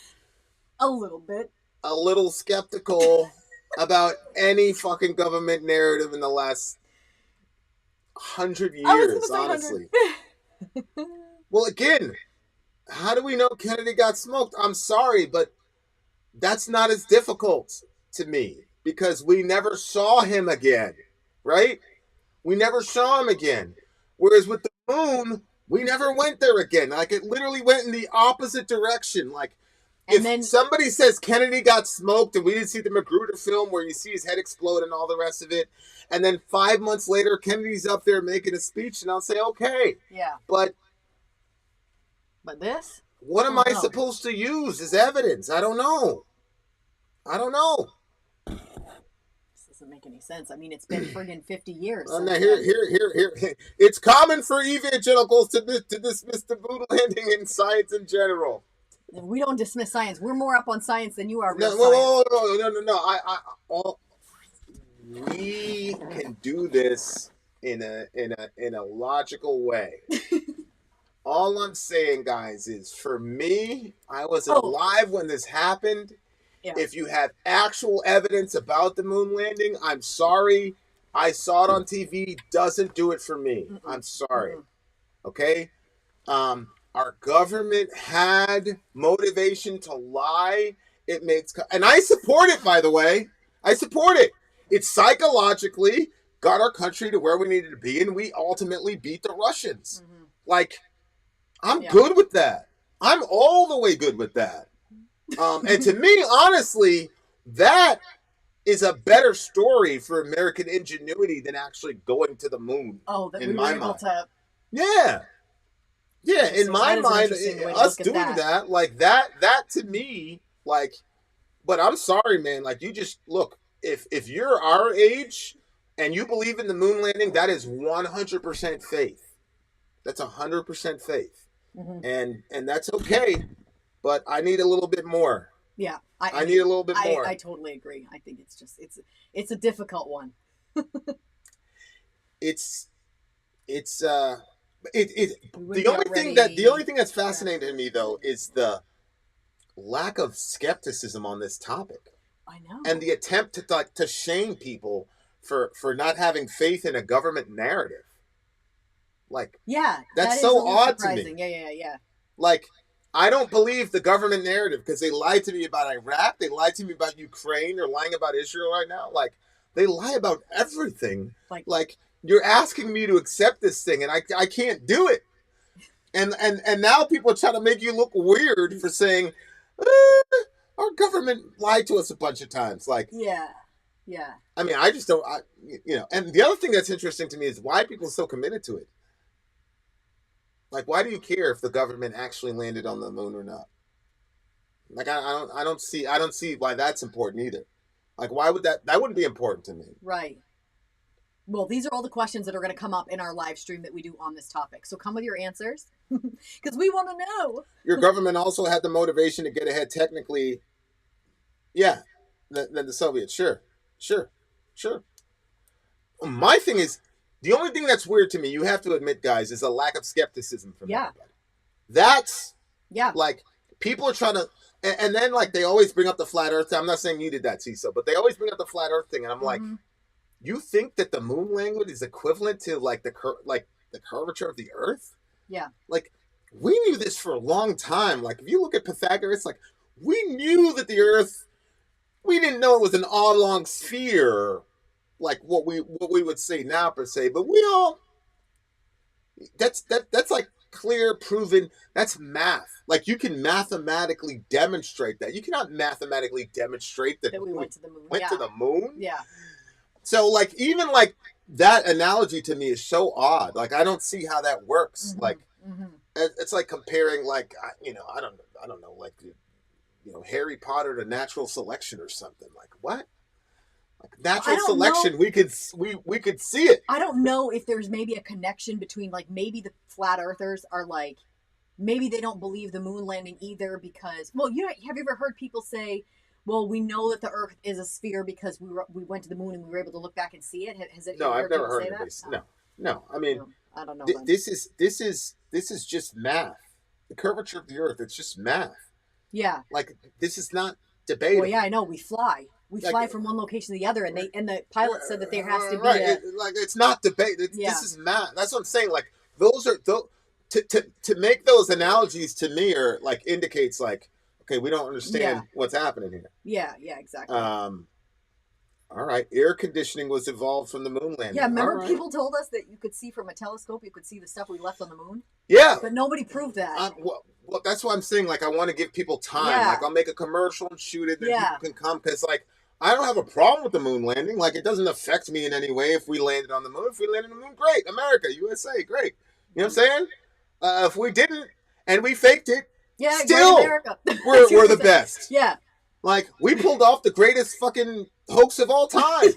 a little skeptical about any fucking government narrative in the last 100 years, honestly. Well, again, how do we know Kennedy got smoked? I'm sorry, but that's not as difficult to me because we never saw him again, right? We never saw him again. Whereas with the moon, we never went there again. Like, it literally went in the opposite direction. Like, And if then somebody says Kennedy got smoked and we didn't see the Magruder film where you see his head explode and all the rest of it, and then 5 months later Kennedy's up there making a speech, and I'll say, okay. yeah. But this? what am I supposed to use as evidence? I don't know. This doesn't make any sense. I mean, it's been friggin' 50 years. Now here. It's common for evangelicals to dismiss the moon landing in science in general. We don't dismiss science. We're more up on science than you are. No. We can do this in a logical way. All I'm saying, guys, is for me, I was alive when this happened. Yeah. If you have actual evidence about the moon landing, I'm sorry. I saw it on TV. Doesn't do it for me. I'm sorry. Okay? Our government had motivation to lie. It makes, and I support it, by the way. I support it. It psychologically got our country to where we needed to be, and we ultimately beat the Russians. Like, I'm good with that. I'm all the way good with that. And to me, honestly, that is a better story for American ingenuity than actually going to the moon. Oh, that in we my were able mind. to. Yeah. Yeah, in So my that is an mind, interesting way to us look at doing that. that, like that to me, like, but I'm sorry, man. Like, you just look, if you're our age and you believe in the moon landing, that is 100% faith. That's 100% faith. And that's okay, but I need a little bit more. Yeah, I need a little bit more. I totally agree. I think it's just it's a difficult one. The only thing that's fascinating to me though is the lack of skepticism on this topic. I know. And the attempt to shame people for not having faith in a government narrative. Like, yeah, that's so odd to me. Yeah. Like, I don't believe the government narrative because they lied to me about Iraq. They lied to me about Ukraine. They're lying about Israel right now. Like, they lie about everything. Like you're asking me to accept this thing, and I can't do it. And now people are trying to make you look weird for saying, our government lied to us a bunch of times. Like, yeah. I mean, I just don't, And the other thing that's interesting to me is why people are so committed to it. Like, why do you care if the government actually landed on the moon or not? Like, I don't see why that's important either. Like, why would that wouldn't be important to me. Right. Well, these are all the questions that are going to come up in our live stream that we do on this topic. So come with your answers because we want to know. Your government also had the motivation to get ahead technically. Yeah. Than the Soviets. Sure. My thing is, the only thing that's weird to me, you have to admit, guys, is a lack of skepticism from everybody. That's like people are trying to, and then like they always bring up the flat Earth. I'm not saying you did that, Cecil, but they always bring up the flat Earth thing, and I'm like, you think that the moon language is equivalent to like the curvature of the Earth? Yeah. Like, we knew this for a long time. Like, if you look at Pythagoras, like, we knew that the Earth, we didn't know it was an oblong sphere, like what we would say now per se, but we all, that's like clear, proven, that's math. Like, you can mathematically demonstrate that. You cannot mathematically demonstrate that we went to the moon. To the moon? Yeah. So, like, even like that analogy to me is so odd. Like, I don't see how that works. Like, it's like comparing, like, I don't know, like, Harry Potter to natural selection or something. Like, what? Like, natural selection, we could see it. I don't know if there's maybe a connection between, like, maybe the flat earthers are like, maybe they don't believe the moon landing either because, well, have you ever heard people say, well, we know that the Earth is a sphere because we went to the moon and we were able to look back and see it. No, I've never heard of this. No. I mean, I don't know. This is just math. The curvature of the Earth, it's just math. Yeah. Like, this is not debatable. Well, yeah, I know. We fly. We fly from one location to the other, and the pilot said that there has to be like, it's not debate. This is math. That's what I'm saying. Like, those are to make those analogies to me are like indicates like, okay, we don't understand what's happening here. Yeah, exactly. All right. Air conditioning was evolved from the moon landing. Yeah, remember right. people told us that you could see from a telescope, you could see the stuff we left on the moon? Yeah. But nobody proved that. Well, that's why I'm saying, like, I want to give people time. Yeah. Like, I'll make a commercial and shoot it, and Yeah. people can come. Because, like, I don't have a problem with the moon landing. Like, it doesn't affect me in any way if we landed on the moon. If we landed on the moon, great. America, USA, great. You know what I'm saying? If we didn't and we faked it, Yeah, still, great America. we're the best. Yeah. Like, we pulled off the greatest fucking hoax of all time.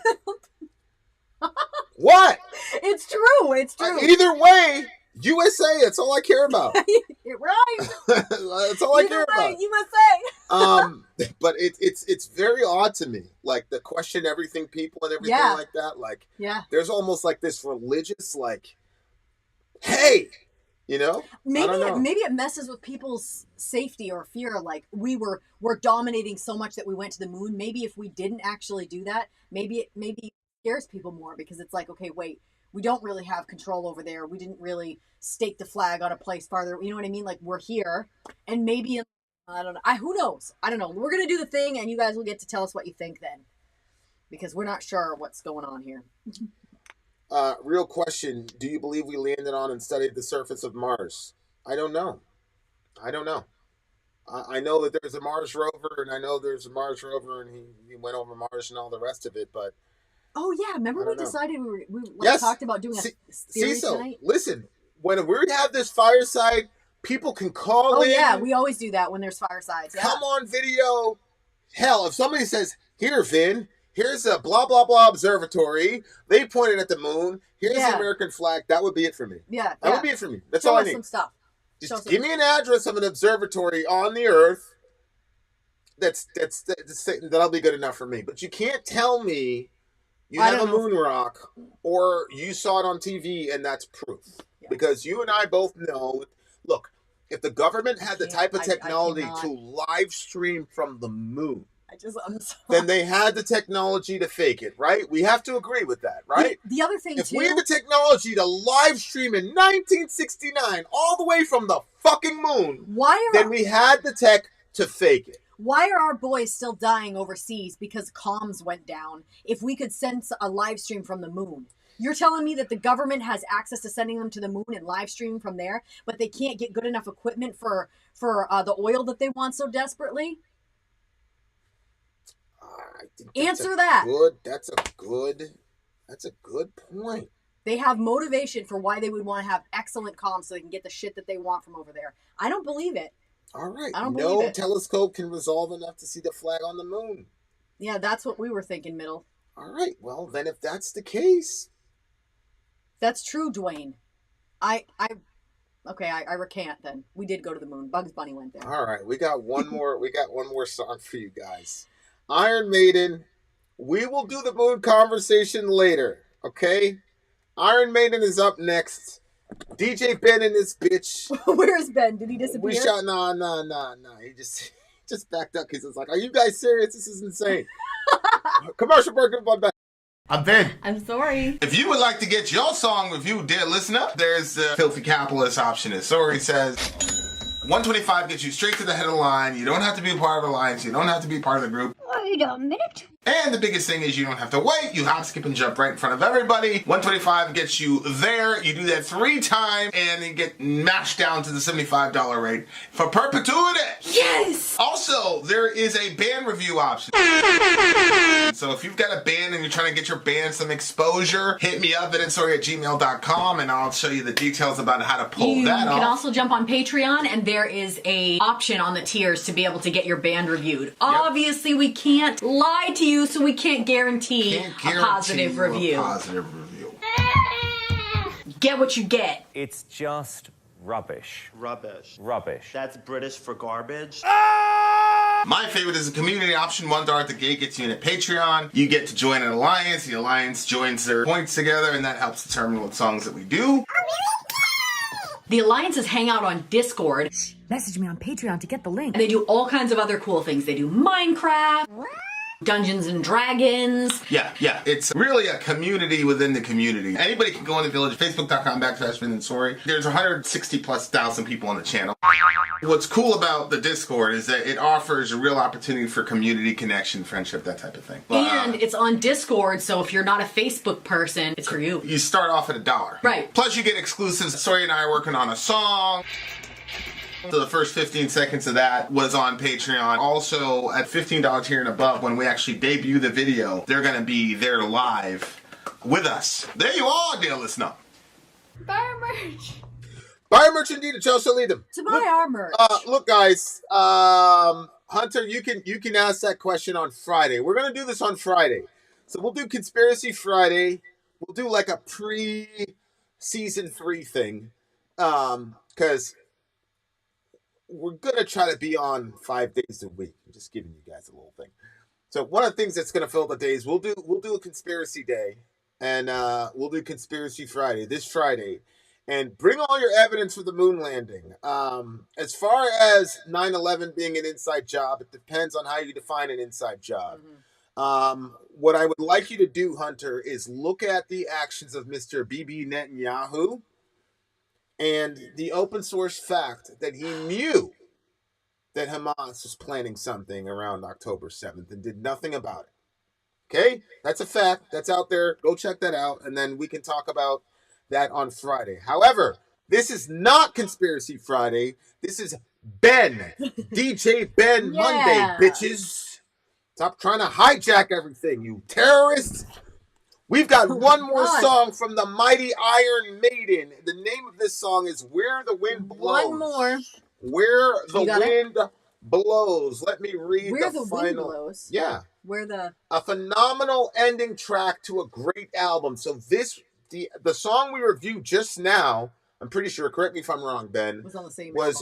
What? It's true. It's true. Either way, USA, that's all I care about. Right. That's all I care about. USA. But it's very odd to me. Like, the question everything people and everything Yeah. like that. Like, Yeah. there's almost like this religious, like, hey, you know? I don't know. Maybe it messes with people's safety or fear. Like we're dominating so much that we went to the moon. Maybe if we didn't actually do that, maybe it scares people more because it's like, okay, wait, we don't really have control over there. We didn't really stake the flag on a place farther. You know what I mean? Like, we're here, and maybe I don't know. Who knows? I don't know. We're gonna do the thing, and you guys will get to tell us what you think then, because we're not sure what's going on here. Real question. Do you believe we landed on and studied the surface of Mars? I don't know. I know that there's a Mars rover, and I know there's a Mars rover, and he went over Mars and all the rest of it, but... Oh, yeah. Remember we decided we yes. talked about doing a theory tonight? Listen, when we have this fireside, people can call in. Oh, yeah. We always do that when there's firesides. Yeah. Come on video. Hell, if somebody says, here, Vin, here's a blah, blah, blah observatory. They pointed at the moon. Here's the American flag. That would be it for me. Yeah. That would be it for me. That's Show all I us need. some stuff. Just give me an address of an observatory on the Earth. That'll be good enough for me. But you can't tell me you have a moon rock or you saw it on TV and that's proof. Yeah. Because you and I both know, look, if the government had the type of technology to live stream from the moon, then they had the technology to fake it, right? We have to agree with that, right? The other thing, if we had the technology to live stream in 1969 all the way from the fucking moon, then we had the tech to fake it. Why are our boys still dying overseas because comms went down if we could send a live stream from the moon? You're telling me that the government has access to sending them to the moon and live streaming from there, but they can't get good enough equipment for the oil that they want so desperately? Answer that. That's a good point. They have motivation for why they would want to have excellent comms so they can get the shit that they want from over there. I don't believe it. All right. I don't believe it. Telescope can resolve enough to see the flag on the moon. Yeah, that's what we were thinking, Middle. All right. Well, then if that's the case. That's true, Dwayne. I recant then. We did go to the moon. Bugs Bunny went there. All right. We got one more song for you guys. Iron Maiden. We will do the moon conversation later. Okay? Iron Maiden is up next. DJ Ben and this bitch. Where's Ben? Did he disappear? We shot. No. He just backed up because it's like, are you guys serious? This is insane. Commercial break. Back. I'm Ben. I'm sorry. If you would like to get your song reviewed, dear listener, there's the filthy capitalist option. As Sori says, $125 gets you straight to the head of the line. You don't have to be a part of the alliance. You don't have to be part of the group. Wait a minute. And the biggest thing is you don't have to wait. You hop, skip, and jump right in front of everybody. $125 gets you there. You do that 3 times, and you get mashed down to the $75 rate for perpetuity. Yes! Also, there is a band review option. So if you've got a band and you're trying to get your band some exposure, hit me up at insori@gmail.com, and I'll show you the details about how to pull that off. You can also jump on Patreon, and there is a option on the tiers to be able to get your band reviewed. Yep. Obviously, we can't lie to you, so we can't guarantee a positive review. Get what you get. It's just rubbish. Rubbish. That's British for garbage. My favorite is the community option. $1 at the gate gets you in at Patreon. You get to join an alliance. The alliance joins their points together, and that helps determine what songs that we do. The alliances hang out on Discord. Message me on Patreon to get the link. They do all kinds of other cool things. They do Minecraft. Dungeons and Dragons. Yeah. It's really a community within the community. Anybody can go in the village, facebook.com/Vin and Sori. There's 160,000+ people on the channel. What's cool about the Discord is that it offers a real opportunity for community connection, friendship, that type of thing. And it's on Discord, so if you're not a Facebook person, it's for you. You start off at $1. Right. Plus you get exclusives. Sori and I are working on a song. So the first 15 seconds of that was on Patreon. Also, at $15 tier and above, when we actually debut the video, they're going to be there live with us. There you are, dear listener. Buy our merch. Buy our merch indeed, and shall lead them. To buy our merch. Look, guys. Hunter, you can ask that question on Friday. We're going to do this on Friday. So we'll do Conspiracy Friday. We'll do like a pre-season 3 thing. Because we're going to try to be on 5 days a week. I'm just giving you guys a little thing. So one of the things that's going to fill the days, we'll do a Conspiracy Day. And we'll do Conspiracy Friday, this Friday. And bring all your evidence for the moon landing. As far as 9/11 being an inside job, it depends on how you define an inside job. Mm-hmm. What I would like you to do, Hunter, is look at the actions of Mr. Bibi Netanyahu and the open source fact that he knew that Hamas was planning something around October 7th and did nothing about it. Okay? That's a fact. That's out there. Go check that out, and then we can talk about that on Friday. However, this is not Conspiracy Friday. This is Ben. DJ Ben Monday, bitches. Stop trying to hijack everything, you terrorists. We've got one more song from the mighty Iron Maiden. The name of this song is Where the Wind Blows. One more. Where the Wind Blows. Let me read Where the the final. Wind Blows? Yeah. A phenomenal ending track to a great album. So the song we reviewed just now, I'm pretty sure, correct me if I'm wrong, Ben, was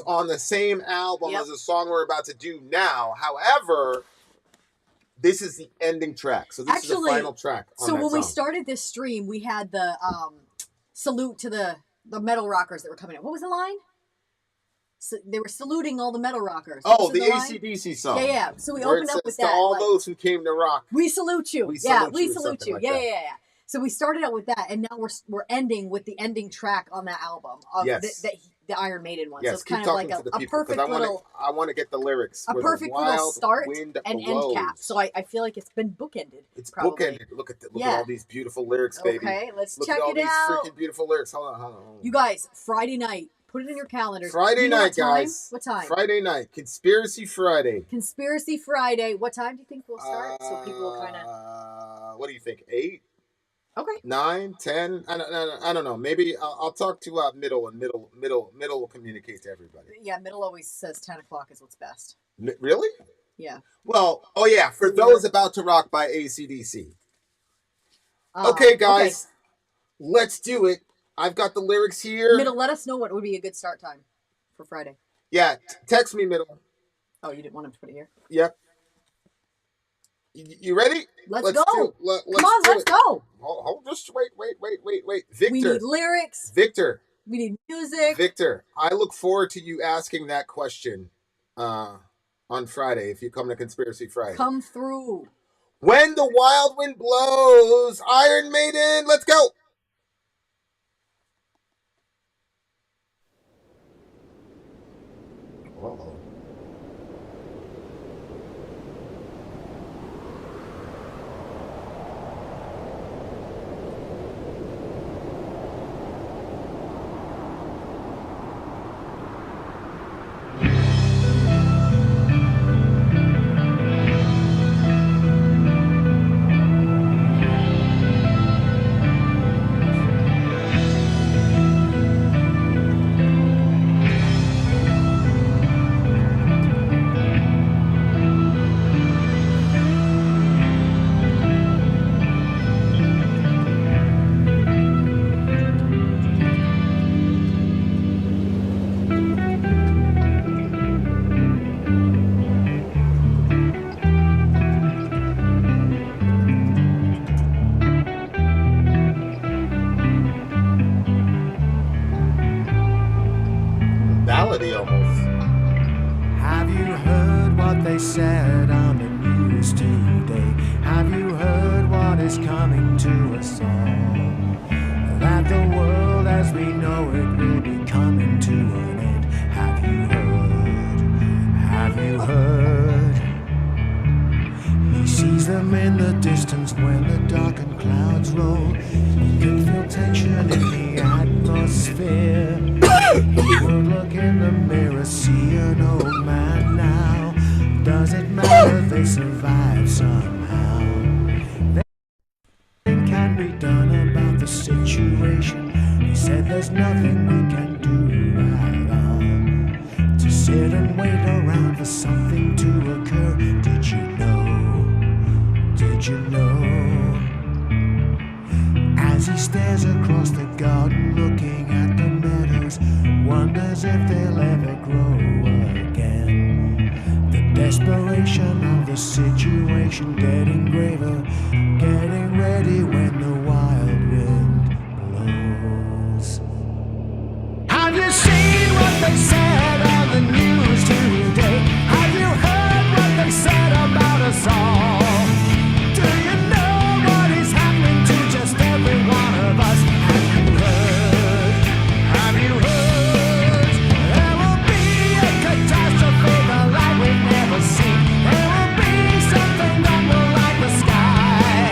on the same album as the song we're about to do now. However, this is the ending track. So this is the final track on So that when song. we started this stream, we had the salute to the metal rockers that were coming in. What was the line? So they were saluting all the metal rockers. Oh, the AC/DC song. Yeah. So we opened up with that. To all those who came to rock. We salute you. We salute you. Like Yeah, that. yeah. So we started out with that, and now we're ending with the ending track on that album of the Iron Maiden one. Yes, so it's kind of like a perfect little. I want to get the lyrics. A perfect little start and end cap. So I feel like it's been bookended. It's probably. bookended. Look at all these beautiful lyrics, baby. Okay, let's Look check at all it these out. freaking beautiful lyrics. Hold on. You guys, Friday night. Put it in your calendar. Friday you know night, what time? guys. What time? Friday night. Conspiracy Friday. Conspiracy Friday. What time do you think we'll start? So people will kind of. What do you think? 8? Okay. 9, 10. I don't know. Maybe I'll talk to Middle, and Middle will communicate to everybody. Yeah, Middle always says 10 o'clock is what's best. Really? Yeah. Well, for those about to rock by AC/DC. Okay, guys, let's do it. I've got the lyrics here. Middle, let us know what would be a good start time for Friday. Yeah, text me, Middle. Oh, you didn't want him to put it here? Yep. You ready? Let's go. Come on, let's go. Just wait. Victor. We need lyrics. Victor. We need music. Victor, I look forward to you asking that question on Friday if you come to Conspiracy Friday. Come through. When the wild wind blows, Iron Maiden, let's go. Uh-oh. us all that the world as we know it will be coming to an end. Have you heard? Have you heard? He sees them in the distance when the darkened clouds roll. You can feel tension in the atmosphere. He will look in the mirror, see an old man now. Does it matter? They survive somehow. Nothing can be done about the situation. He said there's nothing we can do at all. To sit and wait around for something to occur. Did you know? Did you know? As he stares across the garden looking at the meadows, wonders if they'll ever grow again. The desperation of the situation getting graver, getting ready when the wild wind blows. Have you seen what they said on the news today? Have you heard what they said about us all? Do you know what is happening to just every one of us? Have you heard? Have you heard? There will be a catastrophe, the light we've never seen. There will be something that will light the sky.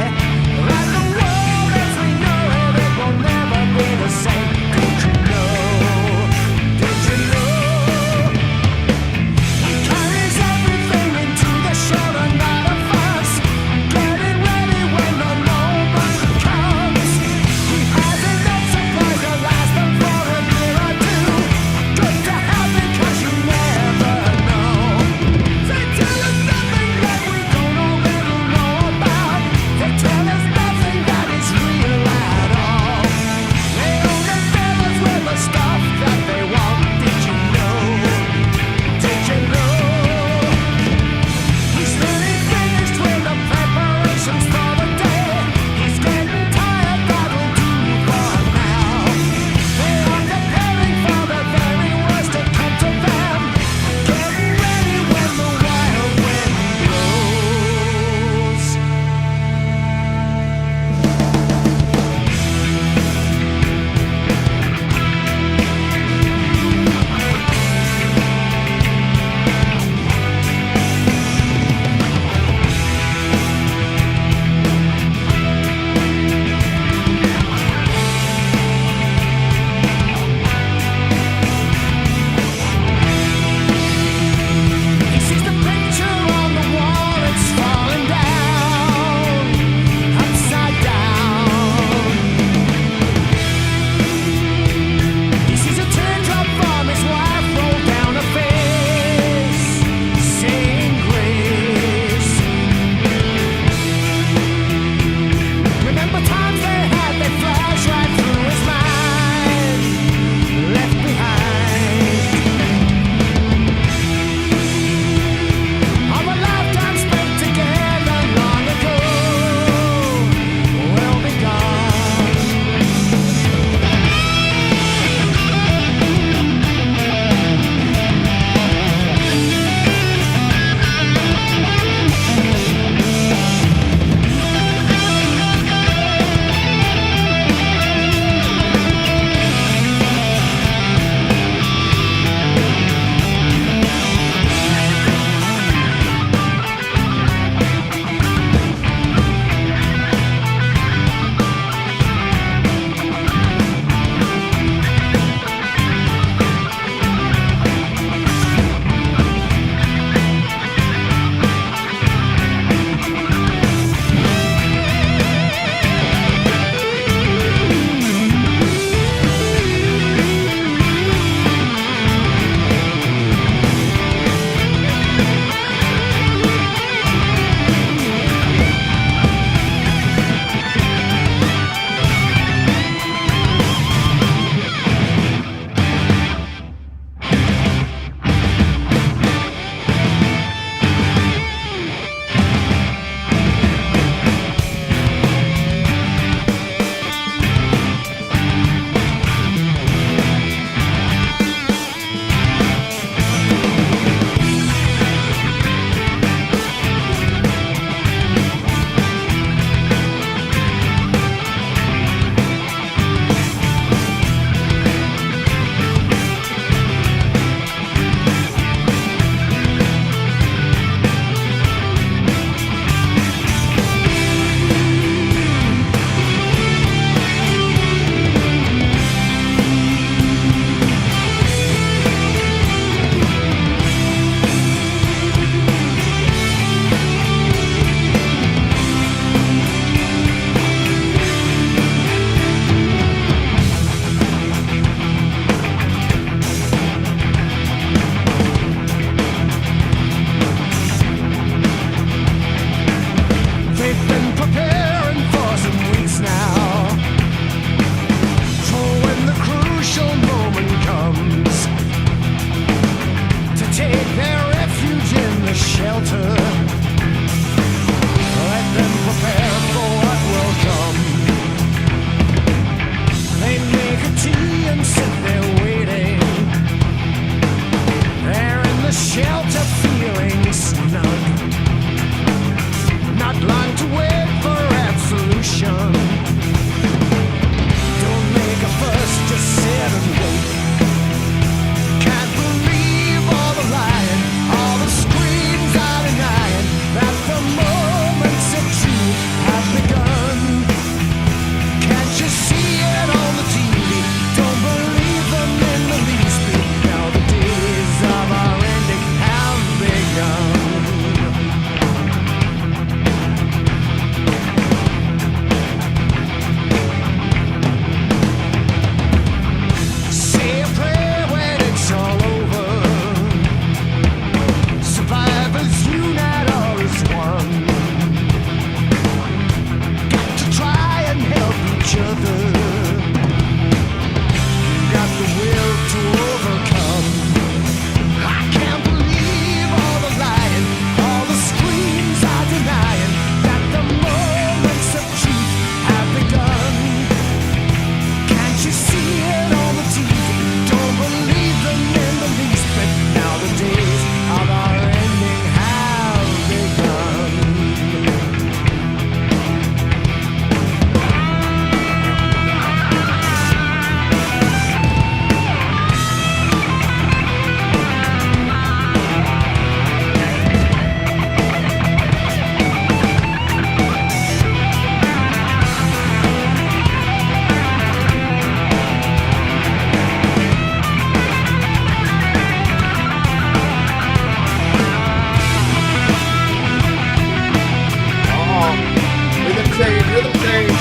change, rhythm change.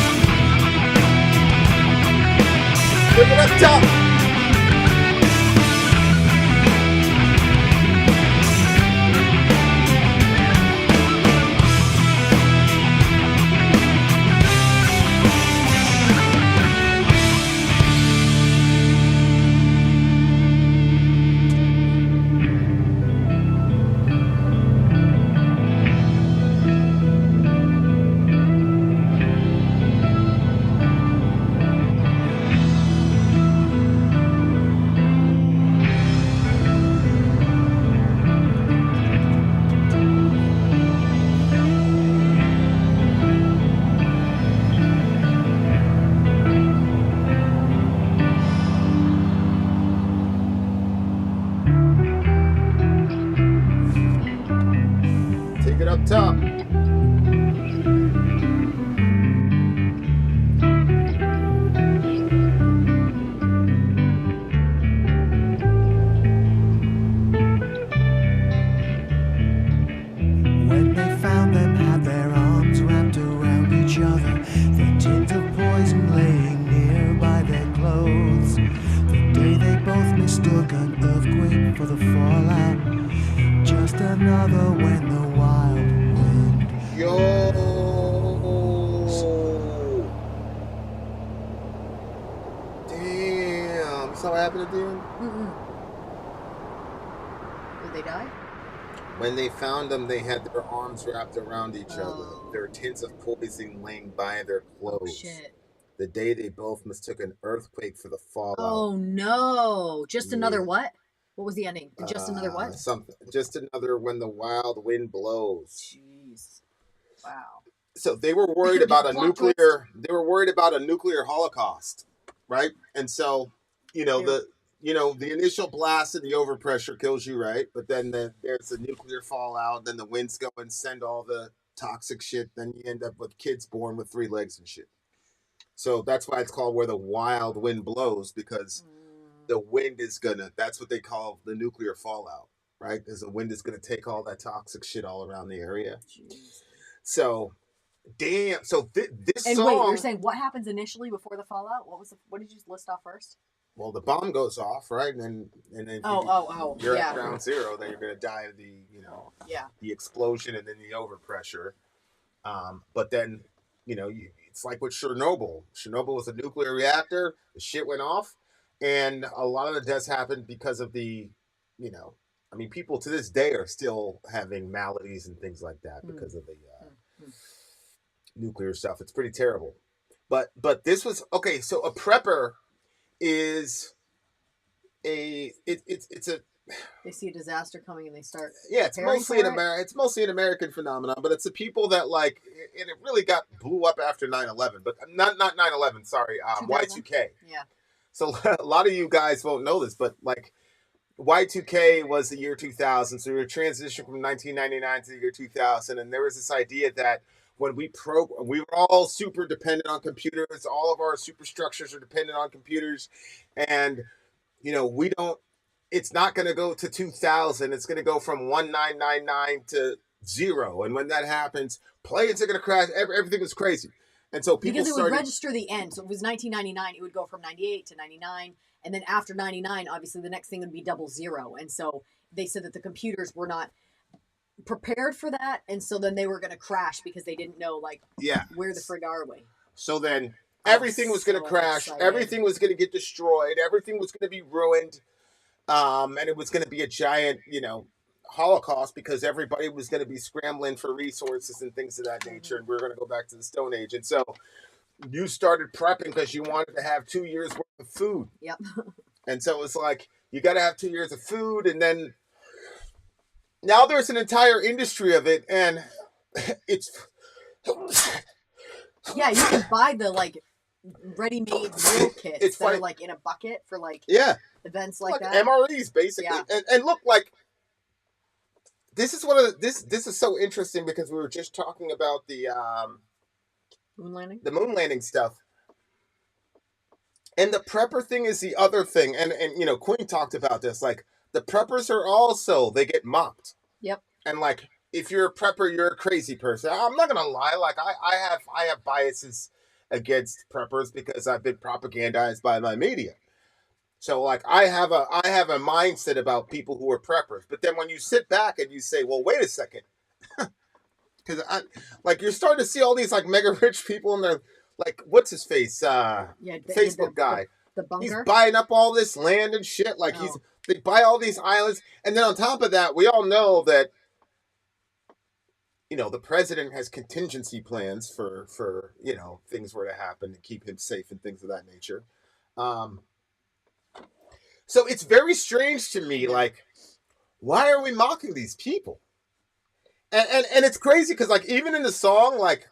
Look it up top. Take it up top. When they found them, had their arms wrapped around each other, the tint of poison laying near by their clothes. The day they both mistook an earthquake for the fallout. Just another when the wild wind. Yo. Damn. You saw what happened at the end? Did they die? When they found them, they had their arms wrapped around each other, their tints of poison laying by their clothes. Oh, shit. The day they both mistook an earthquake for the fallout. Oh, no. Just another what? What was the ending? Just another what? Something. Just another when the wild wind blows. Jeez. Wow. So they were worried about a nuclear. They were worried about a nuclear holocaust, right? And so, the initial blast and the overpressure kills you, right? But then there's the nuclear fallout. Then the winds go and send all the toxic shit. Then you end up with kids born with 3 legs and shit. So that's why it's called where the wild wind blows, because the wind is that's what they call the nuclear fallout, right? Because the wind is gonna take all that toxic shit all around the area. Jeez. So, damn. So this and song. wait, you're saying what happens initially before the fallout? What did you list off first? Well, the bomb goes off, right? And then you're at ground zero. Then you're gonna die of the explosion and then the overpressure. But then it's like with Chernobyl. Chernobyl was a nuclear reactor. The shit went off. And a lot of the deaths happened because of people to this day are still having maladies and things like that because of the nuclear stuff. It's pretty terrible. But this was okay. So a prepper is it's a. They see a disaster coming and they start. Yeah, it's mostly an American phenomenon, but it's the people that and it really blew up after 9/11, but not 9/11. Sorry, Y2K. Yeah. So a lot of you guys won't know this, but Y2K was the year 2000. So we were transitioning from 1999 to the year 2000. And there was this idea that when we were all super dependent on computers. All of our superstructures are dependent on computers. And, it's not going to go to 2000. It's going to go from 1999 to 0. And when that happens, planes are going to crash. Everything was crazy. And so people because it would register the end. So if it was 1999, it would go from 98 to 99. And then after 99, obviously the next thing would be 00. And so they said that the computers were not prepared for that. And so then they were going to crash because they didn't know where the frig are we. So then everything was going to crash. Excited. Everything was going to get destroyed. Everything was going to be ruined. And it was going to be a giant, Holocaust because everybody was going to be scrambling for resources and things of that nature. And we were going to go back to the Stone Age. And so you started prepping because you wanted to have 2 years worth of food. Yep. And so it's like, you got to have 2 years of food. And then now there's an entire industry of it. And it's. Yeah, you can buy the ready-made meal kits that are in a bucket for events like that. MREs basically. Yeah. And look, this is this is so interesting because we were just talking about the moon landing. The moon landing stuff. And the prepper thing is the other thing. And Queen talked about this. The preppers are also, they get mocked. Yep. And if you're a prepper, you're a crazy person. I'm not gonna lie. Like I have biases against preppers because I've been propagandized by my media. So like I have a mindset about people who are preppers. But then when you sit back and you say, well, wait a second, because like you're starting to see all these like mega rich people and they're like, what's his face? Facebook guy. The bunker. He's buying up all this land and shit. Like they buy all these islands, and then on top of that, we all know that the president has contingency plans for things were to happen to keep him safe and things of that nature. So it's very strange to me, like, why are we mocking these people? And it's crazy because, like, even in the song, like,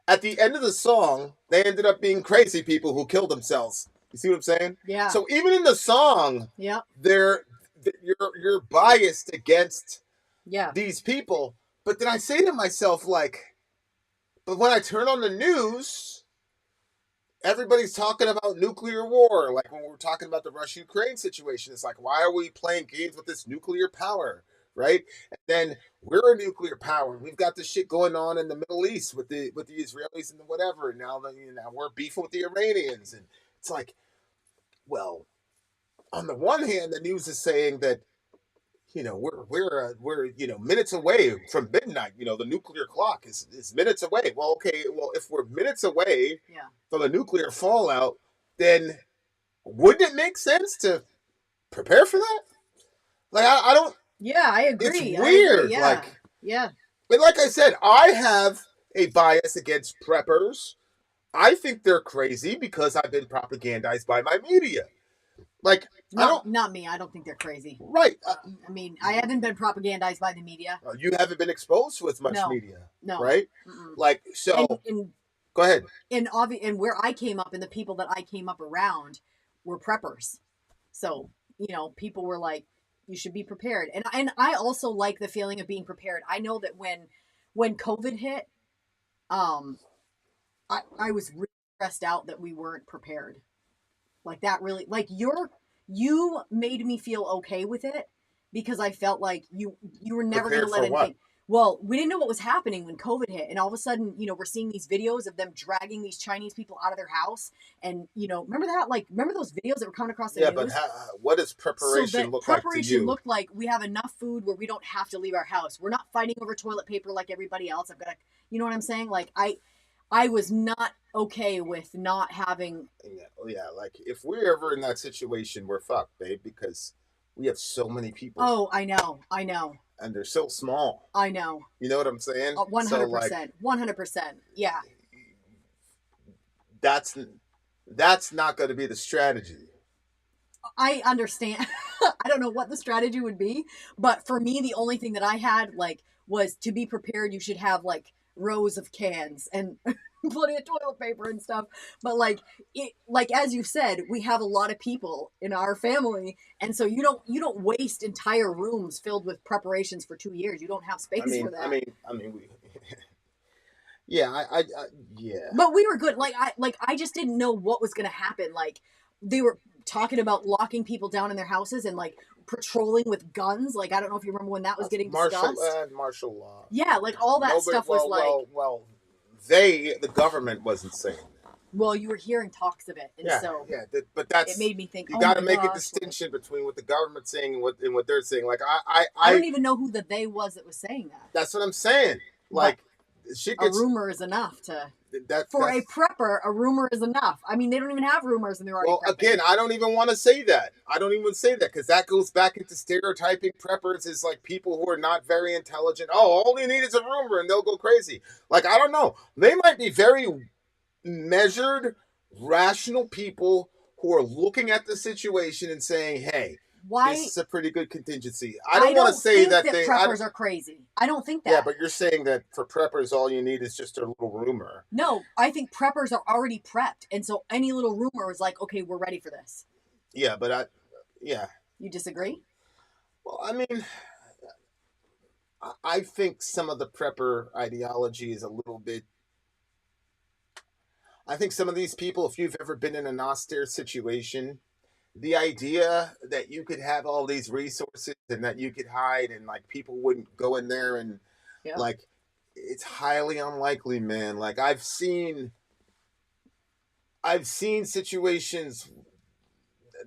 at the end of the song, they ended up being crazy people who killed themselves. You see what I'm saying? Yeah. So even in the song, yeah, you're biased against yeah. these people. But then I say to myself, like, but when I turn on the news, everybody's talking about nuclear war. Like when we're talking about the Russia-Ukraine situation, it's like, why are we playing games with this nuclear power, right? And then we're a nuclear power. We've got this shit going on in the Middle East with the Israelis and the whatever. And now we're beefing with the Iranians, and it's like, well, on the one hand, the news is saying that we're minutes away from midnight. The nuclear clock is minutes away. Well, okay. Well, if we're minutes away from a nuclear fallout, then wouldn't it make sense to prepare for that? Like, I don't. Yeah, I agree. It's weird. Yeah. Yeah. But like I said, I have a bias against preppers. I think they're crazy because I've been propagandized by my media. Like, not me. I don't think they're crazy. Right. I mean, I haven't been propagandized by the media. You haven't been exposed to as much media. No. Right? Mm-mm. Like, so... Go ahead. And where I came up and the people that I came up around were preppers. So, people were like, you should be prepared. And I also like the feeling of being prepared. I know that when COVID hit, I was really stressed out that we weren't prepared. Like that really, like you made me feel okay with it because I felt like you were never going to let anything. Well, we didn't know what was happening when COVID hit, and all of a sudden, we're seeing these videos of them dragging these Chinese people out of their house, and remember that? Like, remember those videos that were coming across the news? Yeah, but what does preparation look like to you? Preparation looked like we have enough food where we don't have to leave our house. We're not fighting over toilet paper like everybody else. I've got to, you know what I'm saying? Like I was not okay with not having. Yeah, like if we're ever in that situation, we're fucked, babe, because we have so many people. Oh, I know. And they're so small. I know. You know what I'm saying? 100%. 100%. Yeah. That's not going to be the strategy. I understand. I don't know what the strategy would be, but for me, the only thing that I had was to be prepared. You should have rows of cans and plenty of toilet paper and stuff. But as you said, we have a lot of people in our family, and so you don't waste entire rooms filled with preparations for 2 years. You don't have space for that. I mean, we. Yeah, yeah. But we were good. I just didn't know what was going to happen. Like they were talking about locking people down in their houses and patrolling with guns. I don't know if you remember when that was getting discussed. Martial law. Yeah, all that stuff was the government wasn't saying that. Well, you were hearing talks of it, and but that's it made me think. You got to make a distinction between what the government's saying and what they're saying. I don't even know who the they was that was saying that. That's what I'm saying. A rumor is enough to. For a prepper, a rumor is enough. I mean, they don't even have rumors, and they're already. Well, prepping. Again, I don't even want to say that. I don't even say that because that goes back into stereotyping preppers as people who are not very intelligent. Oh, all you need is a rumor, and they'll go crazy. I don't know. They might be very measured, rational people who are looking at the situation and saying, "Hey." This is a pretty good contingency. I don't want to say that preppers are crazy. I don't think that. Yeah, but you're saying that for preppers, all you need is just a little rumor. No, I think preppers are already prepped, and so any little rumor is okay, we're ready for this. Yeah, but yeah. You disagree? Well, I mean, I think some of the prepper ideology is a little bit. I think some of these people, if you've ever been in an austere situation, the idea that you could have all these resources and that you could hide and like people wouldn't go in there and like it's highly unlikely, man. Like I've seen situations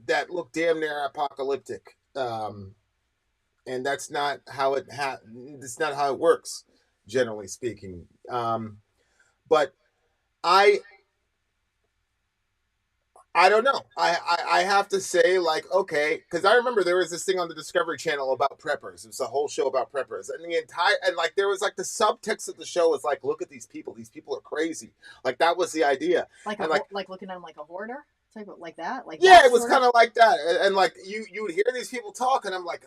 that look damn near apocalyptic. And that's not how it's not how it works, generally speaking. But I don't know. I have to say, like, okay, because I remember there was this thing on the Discovery Channel about preppers. It was a whole show about preppers, and like there was like the subtext of the show was like, look at these people. These people are crazy. Like that was the idea. Like looking at them like a hoarder, type of like that. Like yeah, it was kind of like that, and like you would hear these people talk, and I'm like,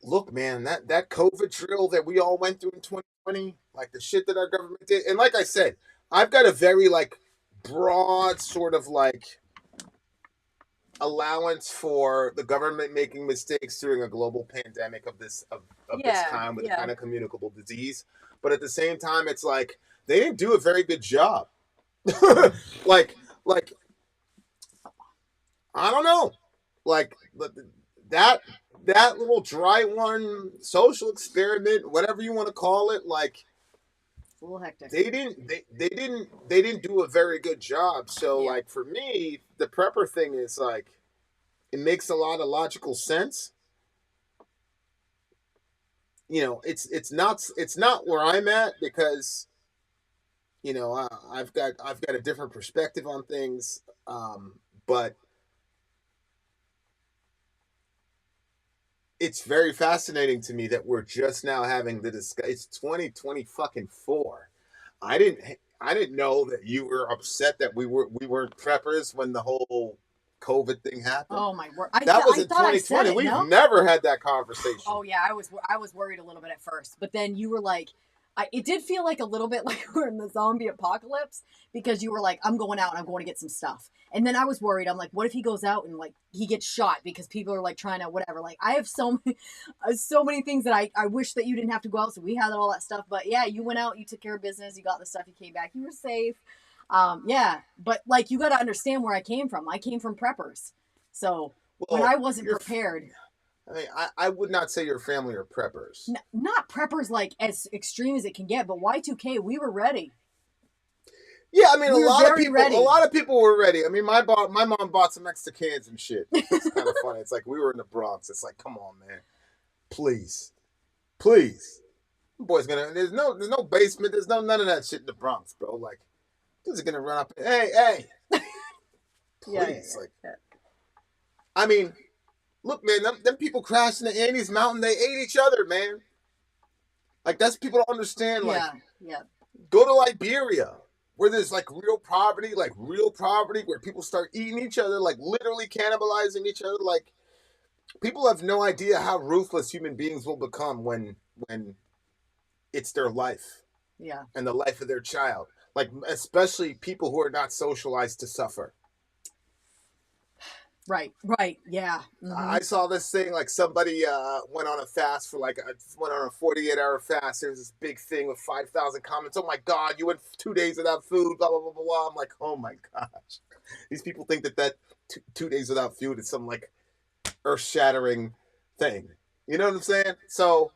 look, man, that COVID drill that we all went through in 2020, like the shit that our government did, and like I said. I've got a very like broad sort of like allowance for the government making mistakes during a global pandemic of this kind with a kind of communicable disease. But at the same time, it's like they didn't do a very good job. like I don't know. Like that little dry one social experiment, whatever you want to call it, like a little hectic. They didn't do a very good job. So like for me, the prepper thing is like it makes a lot of logical sense. You know, it's not where I'm at because you know, I've got a different perspective on things. But it's very fascinating to me that we're just now having the discussion. It's 2024. I didn't know that you were upset that we weren't preppers when the whole COVID thing happened. Oh my word! That was in 2020. We've never had that conversation. Oh yeah, I was worried a little bit at first, but then you were like, it did feel like a little bit like we're in the zombie apocalypse because you were like, I'm going out and I'm going to get some stuff. And then I was worried. I'm like, what if he goes out and like he gets shot because people are like trying to whatever. Like I have so many things that I wish that you didn't have to go out. So we had all that stuff. But yeah, you went out, you took care of business, you got the stuff, you came back, you were safe. Yeah, but like you got to understand where I came from. I came from preppers. So when I wasn't prepared. I mean, I would not say your family are preppers. Not preppers like as extreme as it can get, but Y2K, we were ready. Yeah, I mean, a lot of people were ready. I mean, my mom bought some extra cans and shit. It's kind of funny. It's like we were in the Bronx. It's like, come on, man, please. The boy's gonna. There's no basement. There's none of that shit in the Bronx, bro. Like, dude's gonna run up. Hey, please, I mean. Look, man, them people crashed in the Andes Mountain. They ate each other, man. Like, that's people don't understand. Like, go to Liberia, where there's, like, real poverty, where people start eating each other, like, literally cannibalizing each other. Like, people have no idea how ruthless human beings will become when it's their life. Yeah. And the life of their child. Like, especially people who are not socialized to suffer. Right, yeah. Mm-hmm. I saw this thing, like somebody went on a fast for went on a 48-hour fast. There's this big thing with 5,000 comments. Oh my God, you went 2 days without food, blah, blah, blah, blah, blah. I'm like, oh my gosh. These people think that 2 days without food is some like earth-shattering thing. You know what I'm saying? So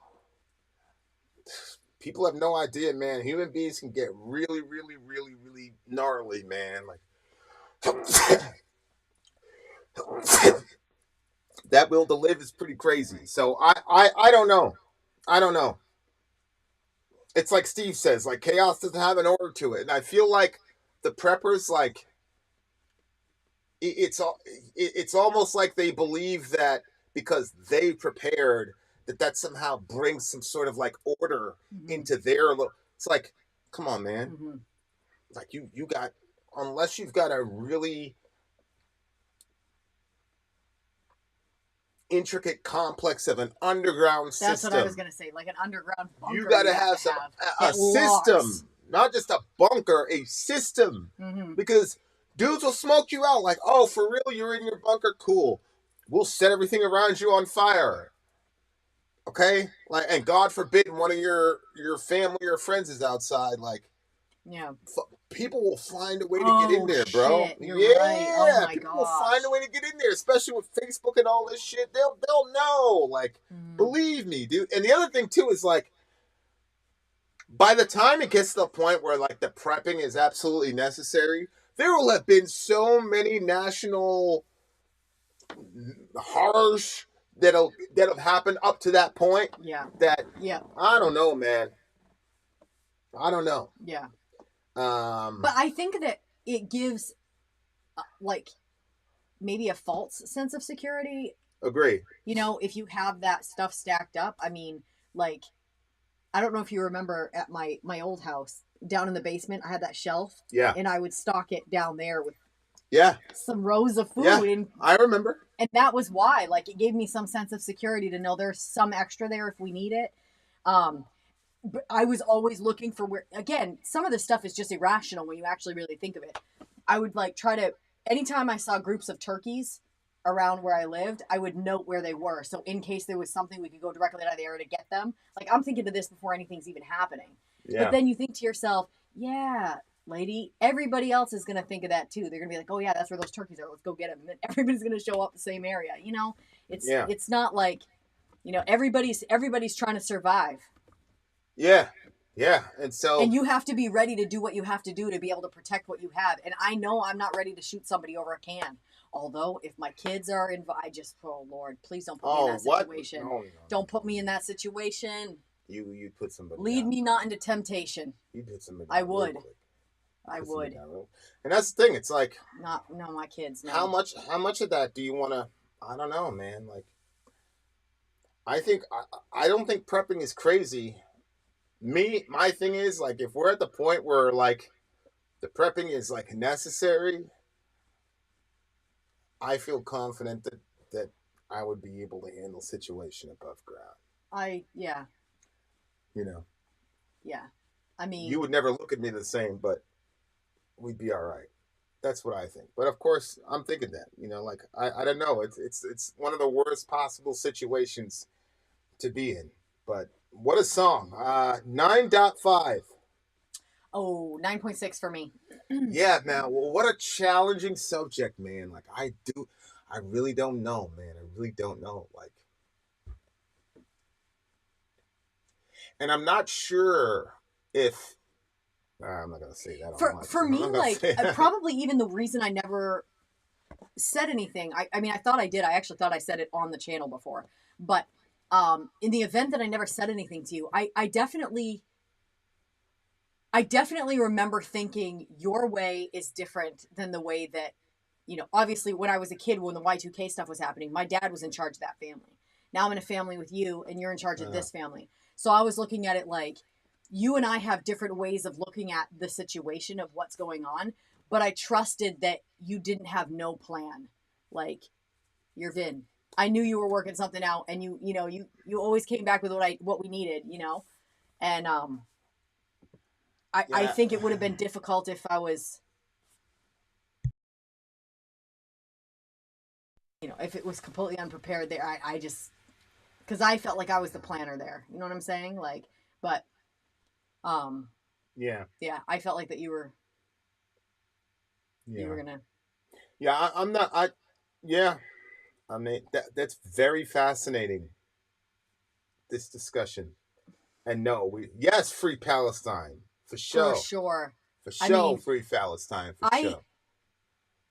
people have no idea, man. Human beings can get really, really, really, really gnarly, man. Like... that will to live is pretty crazy. So I don't know. It's like Steve says, like chaos doesn't have an order to it. And I feel like the preppers, like it's almost like they believe that because they prepared that somehow brings some sort of like order into their little, it's like, come on, man. Mm-hmm. Like you got, unless you've got a really intricate complex of an underground system. That's what I was going to say, like an underground bunker. You got to have a system, not just a bunker, a system. Mm-hmm. Because dudes will smoke you out like, oh, for real, you're in your bunker? Cool. We'll set everything around you on fire. Okay? Like, and God forbid one of your family or friends is outside, like, Yeah. People will find a way to get in there, bro. Shit, you're right. Oh my people gosh. will find a way to get in there, especially with Facebook and all this shit. They'll know. Like, believe me, dude. And the other thing too is like, by the time it gets to the point where like the prepping is absolutely necessary, there will have been so many national horrors that'll happen up to that point. Yeah. That Yeah. I don't know, man. I don't know. Yeah. But I think that it gives, like, maybe a false sense of security. Agree. You know, if you have that stuff stacked up. I mean, like, I don't know if you remember at my old house down in the basement, I had that shelf. Yeah. And I would stock it down there with some rows of food. Yeah, and I remember. And that was why, like, it gave me some sense of security to know there's some extra there if we need it. But I was always looking for where, again, some of the stuff is just irrational when you actually really think of it. I would like try to, anytime I saw groups of turkeys around where I lived, I would note where they were. So in case there was something, we could go directly out of the area to get them. Like, I'm thinking of this before anything's even happening. Yeah. But then you think to yourself, yeah, lady, everybody else is going to think of that too. They're going to be like, oh yeah, that's where those turkeys are. Let's go get them. And then everybody's going to show up the same area. You know, it's not like, you know, everybody's trying to survive. Yeah. And you have to be ready to do what you have to do to be able to protect what you have. And I know I'm not ready to shoot somebody over a can. Although, if my kids are involved, oh Lord, please don't put me in that situation. No. Don't put me in that situation. You put somebody. Lead me not into temptation. You put somebody. I would. And that's the thing. It's like no, my kids. No. How much of that do you want to? I don't know, man. Like, I don't think prepping is crazy. My thing is, like, if we're at the point where like the prepping is like necessary, I feel confident that I would be able to handle situation above ground. You know. Yeah. I mean, you would never look at me the same, but we'd be all right. That's what I think. But of course, I'm thinking that, you know, like, I don't know. It's one of the worst possible situations to be in. But what a song. 9.5. Oh, 9.6 for me. Yeah, man. Well, what a challenging subject, man. Like, I really don't know, man. I really don't know. Like, and I'm not sure if I'm not gonna say that. For me, like, probably even the reason I never said anything. I mean, I thought I did. I actually thought I said it on the channel before. But in the event that I never said anything to you, I definitely remember thinking your way is different than the way that, you know, obviously when I was a kid, when the Y2K stuff was happening, my dad was in charge of that family. Now I'm in a family with you and you're in charge of this family. So I was looking at it like, you and I have different ways of looking at the situation of what's going on, but I trusted that you didn't have no plan. Like, you're Vin. I knew you were working something out, and you always came back with what we needed, you know? And I think it would have been difficult if I was, you know, if it was completely unprepared there. I just, because I felt like I was the planner there. You know what I'm saying? Like, but yeah, I felt like that you were gonna. Yeah, I'm not. I mean, that's very fascinating, this discussion. And no, yes, free Palestine for sure. For sure. For sure, I mean, free Palestine for sure.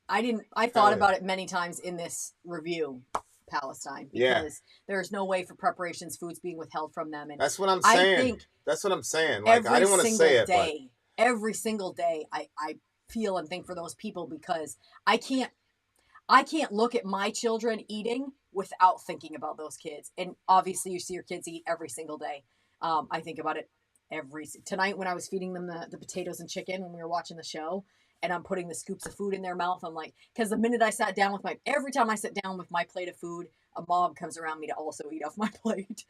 I thought about it many times in this review, Palestine, because there's no way for preparations foods being withheld from them. And that's what I'm saying. Like, I didn't want to say it, but every single day, I feel and think for those people, because I can't look at my children eating without thinking about those kids. And obviously you see your kids eat every single day. I think about it tonight when I was feeding them the potatoes and chicken when we were watching the show, and I'm putting the scoops of food in their mouth. I'm like, because the minute I sat down every time I sit down with my plate of food, a mob comes around me to also eat off my plate.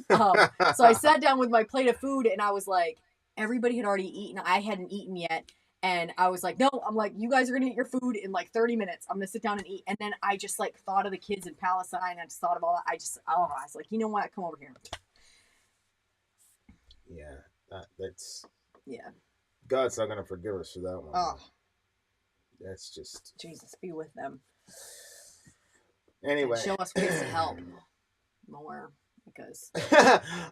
So I sat down with my plate of food and I was like, everybody had already eaten. I hadn't eaten yet. And I was like, no, I'm like, you guys are going to eat your food in like 30 minutes. I'm going to sit down and eat. And then I just like thought of the kids in Palestine. I just thought of all that. I was like, you know what? Come over here. Yeah, that's. Yeah. God's not gonna forgive us for that one. Oh, That's just Jesus, be with them. anyway. And show us ways to help more because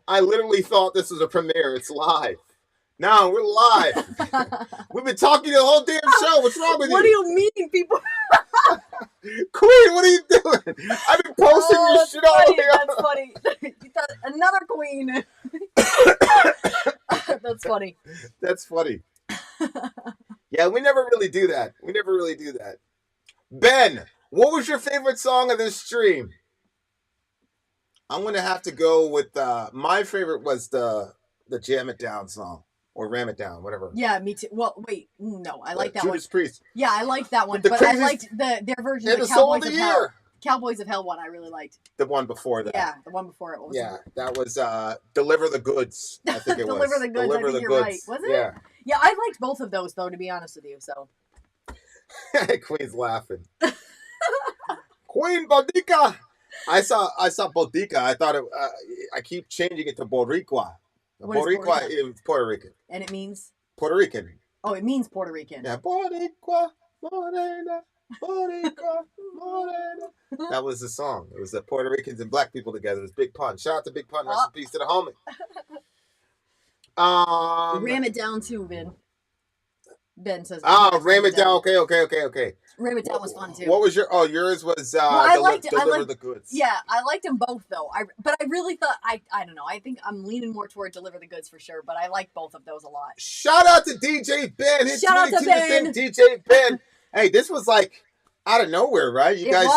I literally thought this was a premiere. It's live. No, we're live. We've been talking the whole damn show. What's wrong with you? What do you mean, people? Queen, what are you doing? I've been posting your shit all day. That's funny. You thought another queen. That's funny. That's funny. Yeah, we never really do that. Ben, what was your favorite song of this stream? I'm gonna have to go with my favorite was the Jam It Down song or Ram It Down, whatever. Yeah, me too. Well, wait, no, I like that one. Judas Priest. Yeah, I like that one, The but craziest- I liked their version And of the the Soul of Cowboys the of Hell. Year. Cowboys of Hell one I really liked. The one before that. Yeah, the one before it. What was Yeah, it? that was Deliver the Goods. I think it was. Deliver the Goods. I think you're right. Was it? Yeah. Yeah, I liked both of those though, to be honest with you. So Queen's laughing. Queen Bodica. I saw Bodica. I thought it. I keep changing it to Boricua. What is Boricua Boricua? is Puerto Rican. and it means Puerto Rican. oh, it means Puerto Rican. Yeah, Boricua, Morena, Boricua, Morena. That was the song. It was the Puerto Ricans and black people together. It was Big Pun. Shout out to Big Pun. Rest in peace to the homie. Ram it down too, Vin. Ben says. Ram it down. Okay. Ram it down was fun too. What was your? Oh, yours was Deliver the Goods. Yeah, I liked them both though. But I really thought I don't know. I think I'm leaning more toward Deliver the Goods for sure. But I like both of those a lot. Shout out to DJ Ben. Hit Shout out to 22 Ben. DJ Ben. Hey, this was like out of nowhere, right? You guys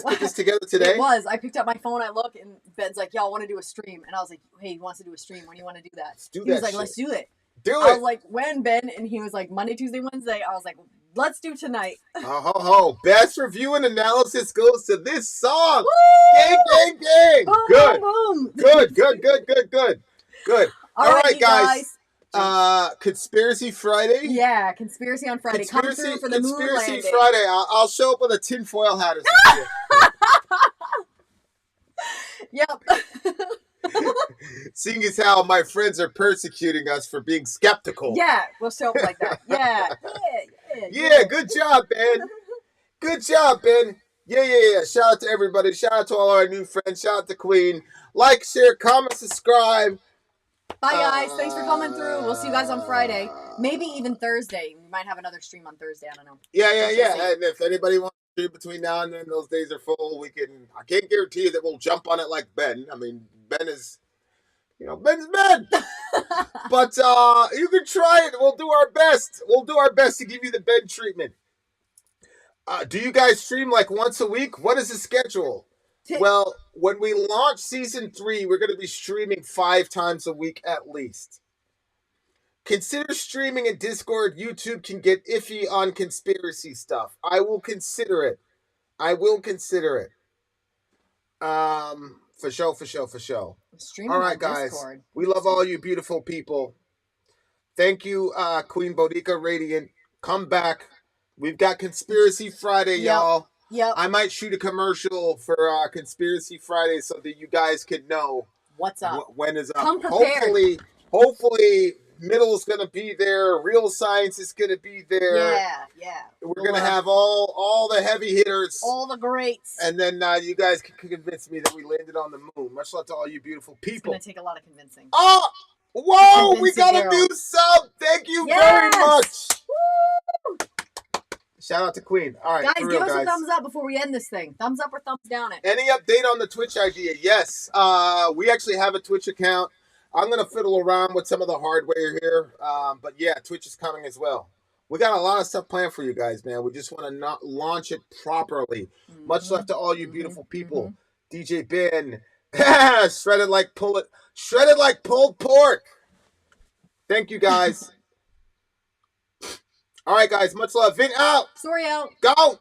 put this together today? It was. I picked up my phone. I look and Ben's like, "Y'all want to do a stream?" And I was like, "Hey, he wants to do a stream. When do you want to do that?" Let's do He was that like, shit. "Let's do it." Do I it. was like, "When, Ben?" And he was like, "Monday, Tuesday, Wednesday." I was like, "Let's do tonight." Oh. Best review and analysis goes to this song. Woo! Gang. Boom, Good. boom, boom. Good. All right, you guys. Conspiracy Friday. Yeah, Conspiracy on Friday. Come through for the moon Conspiracy landing. Friday. I'll show up with a tinfoil hat or something. Yep. Seeing as how my friends are persecuting us for being skeptical. Yeah, we'll show up like that. Yeah. Yeah, good job, Ben. Yeah. Shout out to everybody. Shout out to all our new friends. Shout out to Queen. Like, share, comment, subscribe. Bye, guys. Thanks for coming through. We'll see you guys on Friday. Maybe even Thursday. We might have another stream on Thursday. I don't know. Yeah. And if anybody wants to do between now and then, those days are full. I can't guarantee you that we'll jump on it like Ben. I mean, Ben is, Ben's Ben. But you can try it. We'll do our best. To give you the Ben treatment. Do you guys stream like once a week? What is the schedule? Well, when we launch season 3, we're going to be streaming 5 times a week at least. Consider streaming in Discord. YouTube can get iffy on conspiracy stuff. I will consider it. For sure. Streaming All right, on guys. Discord. We love all you beautiful people. Thank you, Queen Bodica Radiant. Come back. We've got Conspiracy Friday, y'all. Yep. I might shoot a commercial for Conspiracy Friday so that you guys can know what's up. When is up. Come prepared. Hopefully, Middle's going to be there. Real Science is going to be there. Yeah. We're going to have all the heavy hitters. All the greats. And then you guys can convince me that we landed on the moon. Much love to all you beautiful people. It's going to take a lot of convincing. Oh! Whoa! We got Convincing a new sub! Thank you very much! Woo! Shout out to Queen. All right, Guys, give us a thumbs up before we end this thing. Thumbs up or thumbs down it. Any update on the Twitch idea? Yes. We actually have a Twitch account. I'm going to fiddle around with some of the hardware here. But yeah, Twitch is coming as well. We got a lot of stuff planned for you guys, man. We just want to not launch it properly. Mm-hmm. Much love to all you beautiful people. DJ Ben. Shredded like pulled pork. Thank you, guys. All right, guys. Much love. Vin out. Sori out. Go.